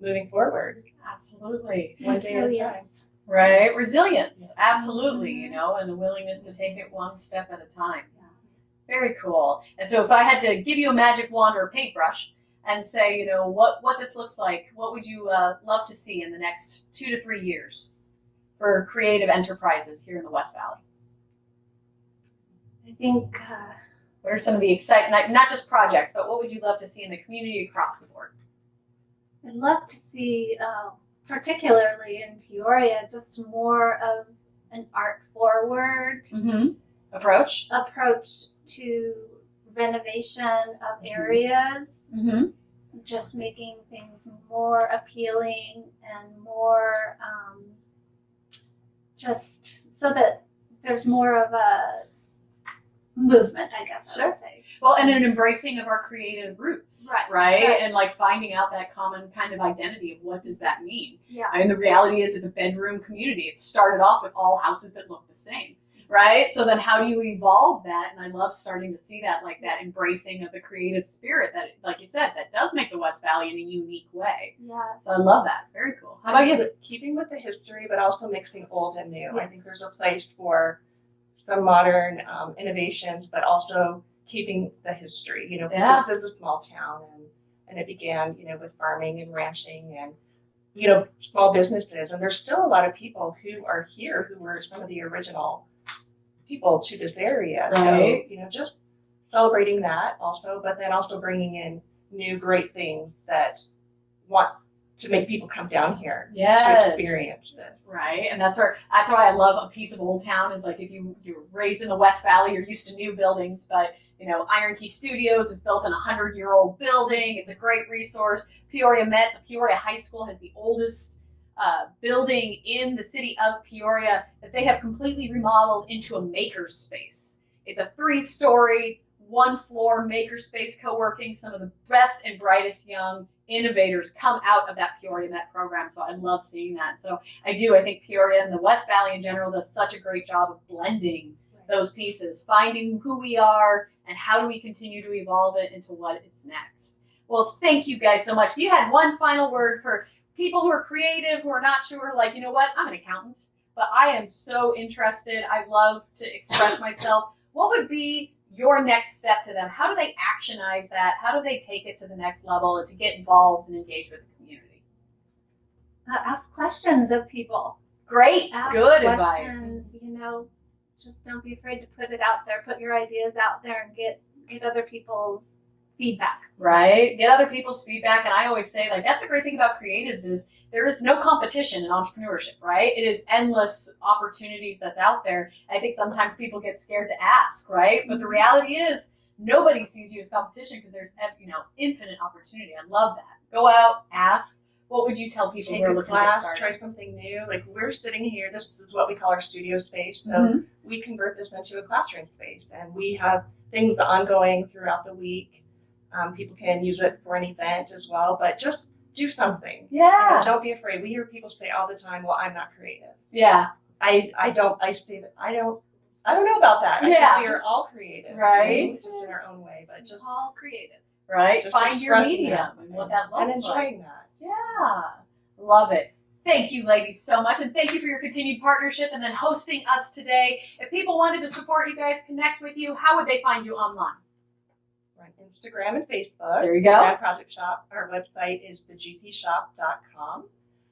moving forward. Absolutely. One day at a time. Right. Resilience. Absolutely. And the willingness to take it one step at a time. Very cool. And so if I had to give you a magic wand or a paintbrush, and say, what this looks like, what would you love to see in the next 2 to 3 years for creative enterprises here in the West Valley? I think What are some of the exciting, not just projects, but what would you love to see in the community across the board? I'd love to see, particularly in Peoria, just more of an art-forward Approach? to renovation of areas, just making things more appealing and more just so that there's more of a movement, I guess I would say. Well, and an embracing of our creative roots, right? Right. And like finding out that common kind of identity of what does that mean. Yeah. I mean, the reality is it's a bedroom community. It started off with all houses that look the same, right? So then how do you evolve that? And I love starting to see that, like that embracing of the creative spirit that, like you said, that does make the West Valley in a unique way. Yeah. So I love that. Very cool. How about you? Keeping with the history, but also mixing old and new. I think there's a place for some modern innovations, but also keeping the history. This is a small town, and it began, with farming and ranching and, small businesses. And there's still a lot of people who are here who were some of the original people to this area. Right. So, just celebrating that also, but then also bringing in new great things that want to make people come down here to experience this. Right, and that's why I love a piece of Old Town is like if you're raised in the West Valley, you're used to new buildings, but Iron Key Studios is built in a 100-year-old building. It's a great resource. Peoria High School has the oldest building in the city of Peoria that they have completely remodeled into a makerspace. It's a 3-story, 1-floor makerspace co-working. Some of the best and brightest young innovators come out of that Peoria Met program, so I love seeing that. So I think Peoria and the West Valley in general does such a great job of blending those pieces, finding who we are and how do we continue to evolve it into what is next. Well, thank you guys so much. If you had one final word for people who are creative, who are not sure, like, I'm an accountant, but I am so interested. I love to express myself. What would be your next step to them? How do they actionize that? How do they take it to the next level and to get involved and engage with the community? Ask questions of people. Great. Ask Good questions, advice. Just don't be afraid to put it out there. Put your ideas out there and get other people's feedback. Right. Get other people's feedback. And I always say, like, that's the great thing about creatives is there is no competition in entrepreneurship, right? It is endless opportunities that's out there. I think sometimes people get scared to ask, right? But the reality is nobody sees you as competition because there's, infinite opportunity. I love that. Go out, ask. What would you tell people who are looking to get started? Try something new. Like we're sitting here, this is what we call our studio space. So we convert this into a classroom space, and we have things ongoing throughout the week. People can use it for an event as well, but just do something. Yeah. Don't be afraid. We hear people say all the time, "Well, I'm not creative." Yeah. I say that I don't know about that. I think we are all creative. Right. Just in our own way, but just all creative. Right. Just Find your medium and what that looks and enjoying like. that. Yeah. Love it. Thank you, ladies, so much. And thank you for your continued partnership and then hosting us today. If people wanted to support you guys, connect with you, how would they find you online? We're on Instagram and Facebook. There you go. Grand Project Shoppe. Our website is thegpshop.com.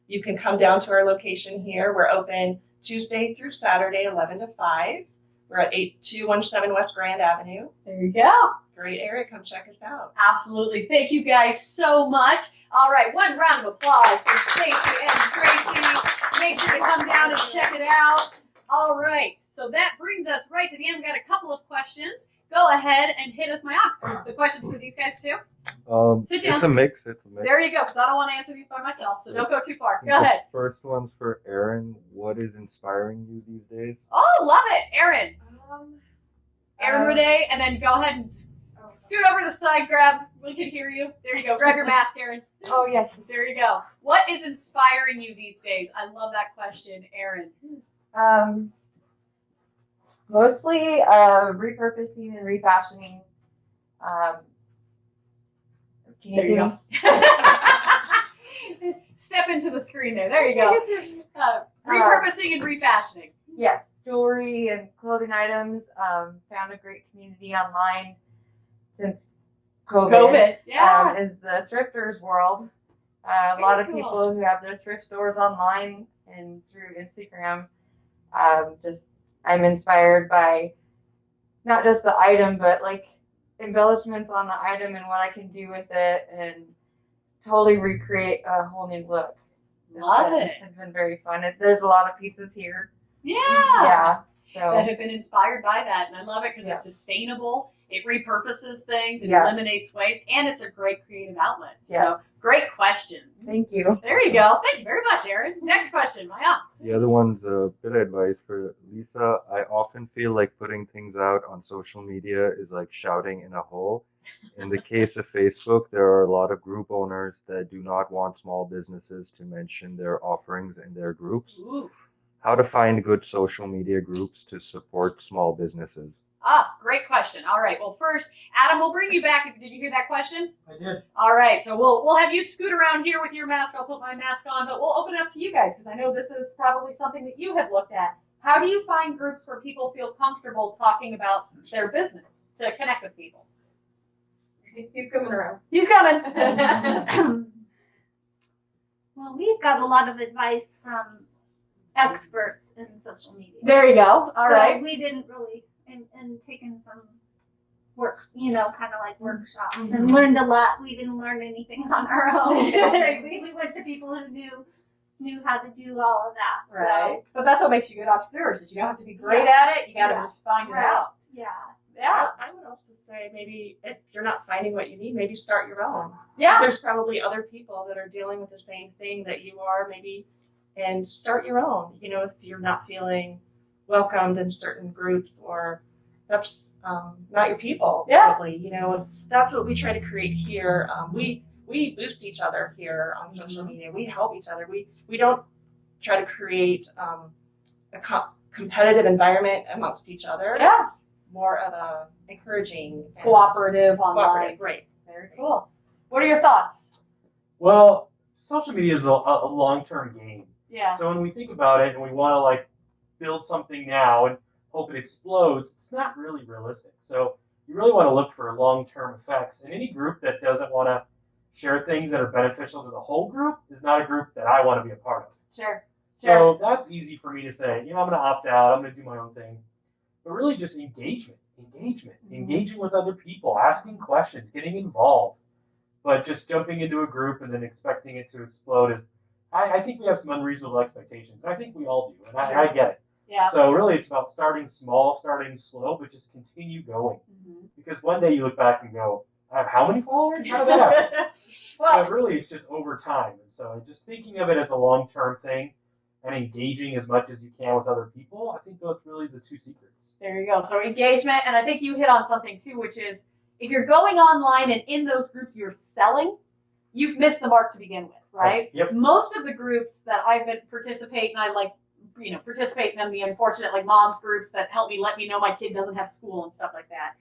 You can come down to our location here. We're open Tuesday through Saturday, 11 to 5. We're at 8217 West Grand Avenue. There you go. Great area. Come check us out. Absolutely. Thank you guys so much. All right, one round of applause for Stacy and Tracey. Make sure to come down and check it out. All right, so that brings us right to the end. We've got a couple of questions. Go ahead and hit us, the questions for these guys too. Sit down. It's a mix. There you go, because I don't want to answer these by myself, so don't go too far. Go ahead. The first one's for Erin. What is inspiring you these days? Oh, love it. Erin, Renee, and then go ahead and scoot over to the side, we can hear you. There you go. Grab your mask, Erin. Oh, yes. There you go. What is inspiring you these days? I love that question, Erin. Mostly repurposing and refashioning. Can you see me? Step into the screen there. There you go. Repurposing and refashioning. Yes, jewelry and clothing items. Found a great community online since COVID. Yeah. Is the thrifters world. A lot of people who have their thrift stores online and through Instagram. I'm inspired by not just the item, but like embellishments on the item and what I can do with it, and totally recreate a whole new look. Love it. It's been very fun. There's a lot of pieces here. Yeah. Yeah. That So have been inspired by that, and I love it because Yeah. it's sustainable. It repurposes things. It Yes. eliminates waste, and it's a great creative outlet. So, Yes. great question. thank you. There you go. Thank you very much, Erin. Next question, Maya. The other one's a bit of advice for Lisa. I often feel like putting things out on social media is like shouting in a hole. In the case of Facebook, there are a lot of group owners that do not want small businesses to mention their offerings in their groups. Ooh. How to find good social media groups to support small businesses? Great question. All right. Well, first, Adam, we'll bring you back. Did you hear that question? I did. All right. So we'll have you scoot around here with your mask. I'll put my mask on, but we'll open it up to you guys because I know this is probably something that you have looked at. How do you find groups where people feel comfortable talking about their business to connect with people? He's coming around. He's coming. Well, we've got a lot of advice from experts in social media. There you go. All right. So we didn't really, and taken some work, kind of like workshops and learned a lot. We didn't learn anything on our own. we went to people who knew how to do all of that. Right. But that's what makes you good entrepreneurs is you don't have to be great at it. You got to just find it out. Yeah. Yeah. I would also say maybe if you're not finding what you need, maybe start your own. Yeah. There's probably other people that are dealing with the same thing that you are, maybe, and start your own. If you're not feeling welcomed in certain groups, or that's not your people, Yeah. probably. That's what we try to create here. We boost each other here on social media. We help each other. We don't try to create a competitive environment amongst each other. Yeah. More of a encouraging and Cooperative online. Right. Very cool. What are your thoughts? Well, social media is a long-term game. Yeah. So when we think about it and we want to like build something now and hope it explodes, it's not really realistic. So you really want to look for long-term effects. And any group that doesn't want to share things that are beneficial to the whole group is not a group that I want to be a part of. Sure. So that's easy for me to say, I'm going to opt out. I'm going to do my own thing. But really just engagement, engaging with other people, asking questions, getting involved. But just jumping into a group and then expecting it to explode is, I think we have some unreasonable expectations. I think we all do, and I get it. Yeah. So really it's about starting small, starting slow, but just continue going. Because one day you look back and go, I have how many followers? How did that happen? So really it's just over time. And so just thinking of it as a long-term thing, and engaging as much as you can with other people, I think those are really the two secrets. There you go. So engagement, and I think you hit on something too, which is if you're going online and in those groups you're selling, you've missed the mark to begin with, right? Yep. Most of the groups that I've been participating, I participate in them, the unfortunate like moms groups that help me let me know my kid doesn't have school and stuff like that.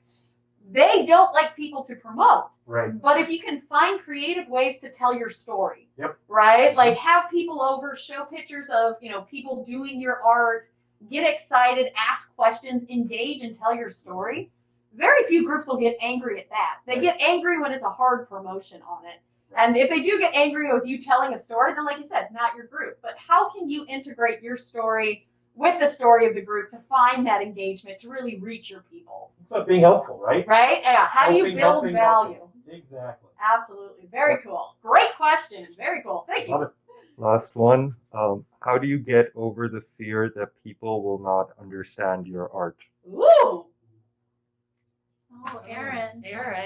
They don't like people to promote. Right. But if you can find creative ways to tell your story, Yep. right? Like have people over, show pictures of, people doing your art, get excited, ask questions, engage and tell your story. Very few groups will get angry at that. They get angry when it's a hard promotion on it. And if they do get angry with you telling a story, then like you said, not your group. But how can you integrate your story with the story of the group to find that engagement, to really reach your people? It's about being helpful, right? Right? Yeah. How do you build value? Exactly. Absolutely. Very cool. Great question. Very cool. Thank you. Love it. Last one. How do you get over the fear that people will not understand your art? Ooh. Oh, Erin.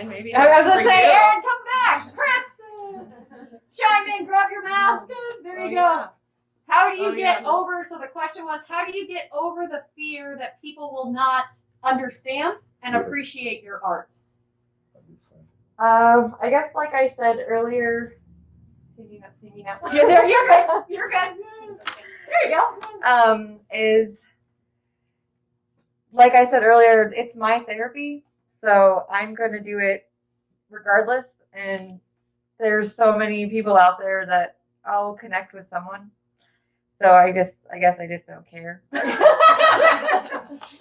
Maybe. I was going to for say, you. Erin, come back. Chris, chime in, grab your mask. There you go. Yeah. How do you get yeah. over, so the question was, how do you get over the fear that people will not understand and appreciate your art? I guess like I said earlier, can you not see me now? You're there. You're good. You're good. There you go. Is like I said earlier, it's my therapy, so I'm going to do it regardless. And there's so many people out there that I'll connect with someone. So I guess I just don't care.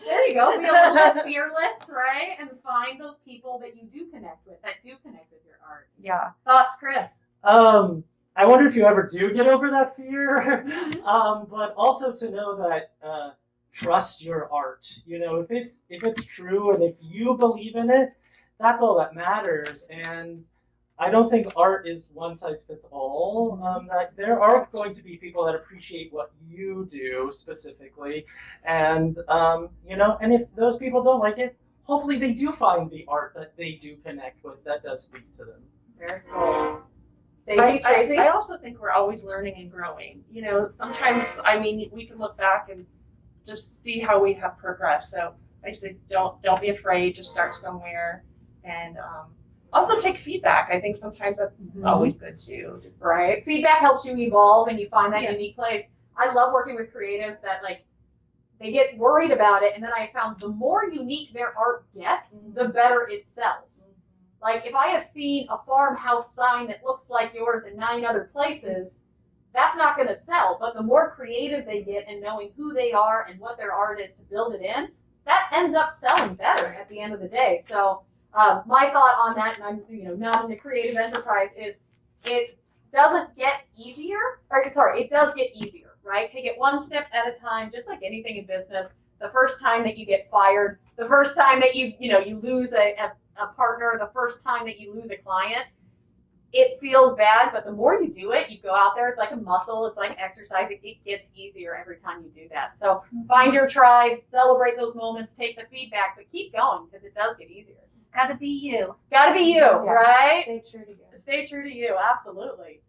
There you go. Be a little bit fearless, right? And find those people that you do connect with, that do connect with your art. Yeah. Thoughts, Chris? I wonder if you ever do get over that fear, but also to know that trust your art. You know, if it's true and if you believe in it, that's all that matters. And I don't think art is one size fits all. That there are going to be people that appreciate what you do specifically, and you know, and if those people don't like it, hopefully they do find the art that they do connect with that does speak to them. Very cool. Stacy, Tracey? I also think we're always learning and growing. You know, sometimes, I mean, we can look back and just see how we have progressed. So I say, don't be afraid. Just start somewhere, and also take feedback. I think sometimes that's always good too. Right. Feedback helps you evolve and you find that unique place. I love working with creatives that like they get worried about it, and then I found the more unique their art gets, the better it sells. Like if I have seen a farmhouse sign that looks like yours in 9 other places, that's not going to sell. But the more creative they get and knowing who they are and what their art is to build it in, that ends up selling better at the end of the day. So my thought on that, and I'm not in the creative enterprise, is it doesn't get easier, it does get easier, right? Take it one step at a time, just like anything in business. The first time that you get fired, the first time that you lose a partner, the first time that you lose a client, it feels bad, but the more you do it, you go out there, it's like a muscle, it's like exercise, it gets easier every time you do that. So find your tribe, celebrate those moments, take the feedback, but keep going because it does get easier. Gotta be you. Gotta be you, right? Stay true to you. Stay true to you, absolutely.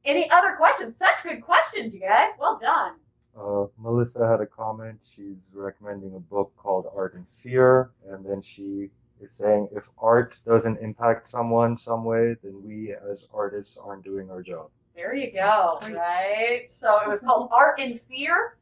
Any other questions? Such good questions, you guys. Well done. Melissa had a comment. She's recommending a book called Art and Fear, and then she is saying if art doesn't impact someone some way, then we as artists aren't doing our job. There you go, right? So it was called Art and Fear,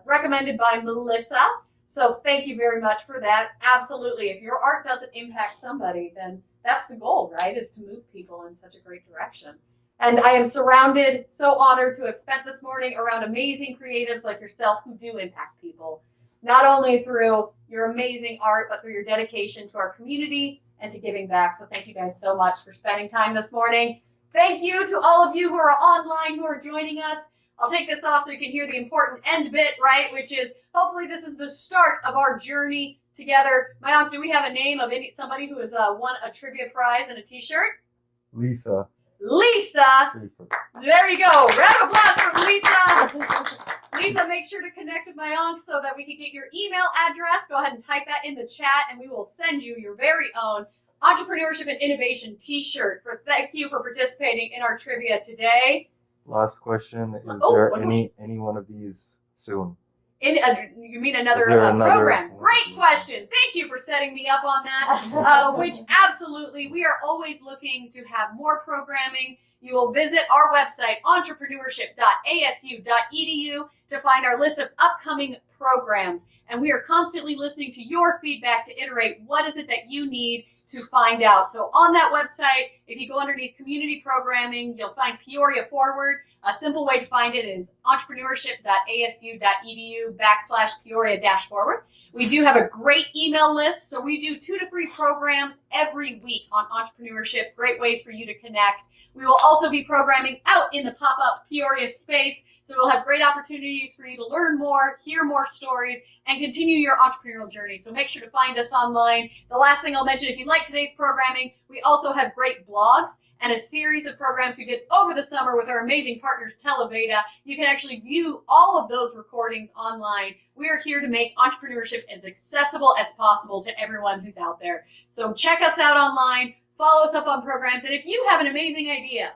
recommended by Melissa. So thank you very much for that. Absolutely. If your art doesn't impact somebody, then that's the goal, right? Is to move people in such a great direction. And I am surrounded, so honored to have spent this morning around amazing creatives like yourself who do impact people, not only through your amazing art, but through your dedication to our community and to giving back. So thank you guys so much for spending time this morning. Thank you to all of you who are online, who are joining us. I'll take this off so you can hear the important end bit, right? Which is hopefully this is the start of our journey together. My aunt, do we have a name of somebody who has won a trivia prize and a t-shirt? Lisa. Lisa. There you go. Round of applause for Lisa. Lisa, make sure to connect with my aunt so that we can get your email address. Go ahead and type that in the chat, and we will send you your very own Entrepreneurship and Innovation t-shirt. Thank you for participating in our trivia today. Last question. Is there any one of these soon? You mean another program? Great question. Thank you for setting me up on that. Which absolutely, we are always looking to have more programming. You will visit our website, entrepreneurship.asu.edu, to find our list of upcoming programs. And we are constantly listening to your feedback to iterate what is it that you need to find out. So on that website, if you go underneath community programming, you'll find Peoria Forward. A simple way to find it is entrepreneurship.asu.edu/Peoria-forward. We do have a great email list, so we do 2 to 3 programs every week on entrepreneurship. Great ways for you to connect. We will also be programming out in the pop-up Peoria space, so we'll have great opportunities for you to learn more, hear more stories, and continue your entrepreneurial journey. So make sure to find us online. The last thing I'll mention, if you like today's programming, we also have great blogs and a series of programs we did over the summer with our amazing partners, Televada. You can actually view all of those recordings online. We are here to make entrepreneurship as accessible as possible to everyone who's out there. So check us out online, follow us up on programs, and if you have an amazing idea,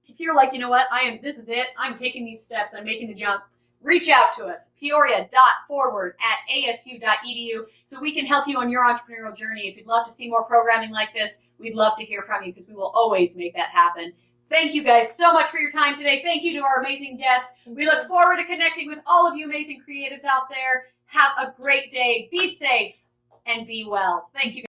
if you're like, you know what, this is it, I'm taking these steps, I'm making the jump, reach out to us, peoria.forward@asu.edu, so we can help you on your entrepreneurial journey. If you'd love to see more programming like this, we'd love to hear from you because we will always make that happen. Thank you guys so much for your time today. Thank you to our amazing guests. We look forward to connecting with all of you amazing creatives out there. Have a great day. Be safe and be well. Thank you.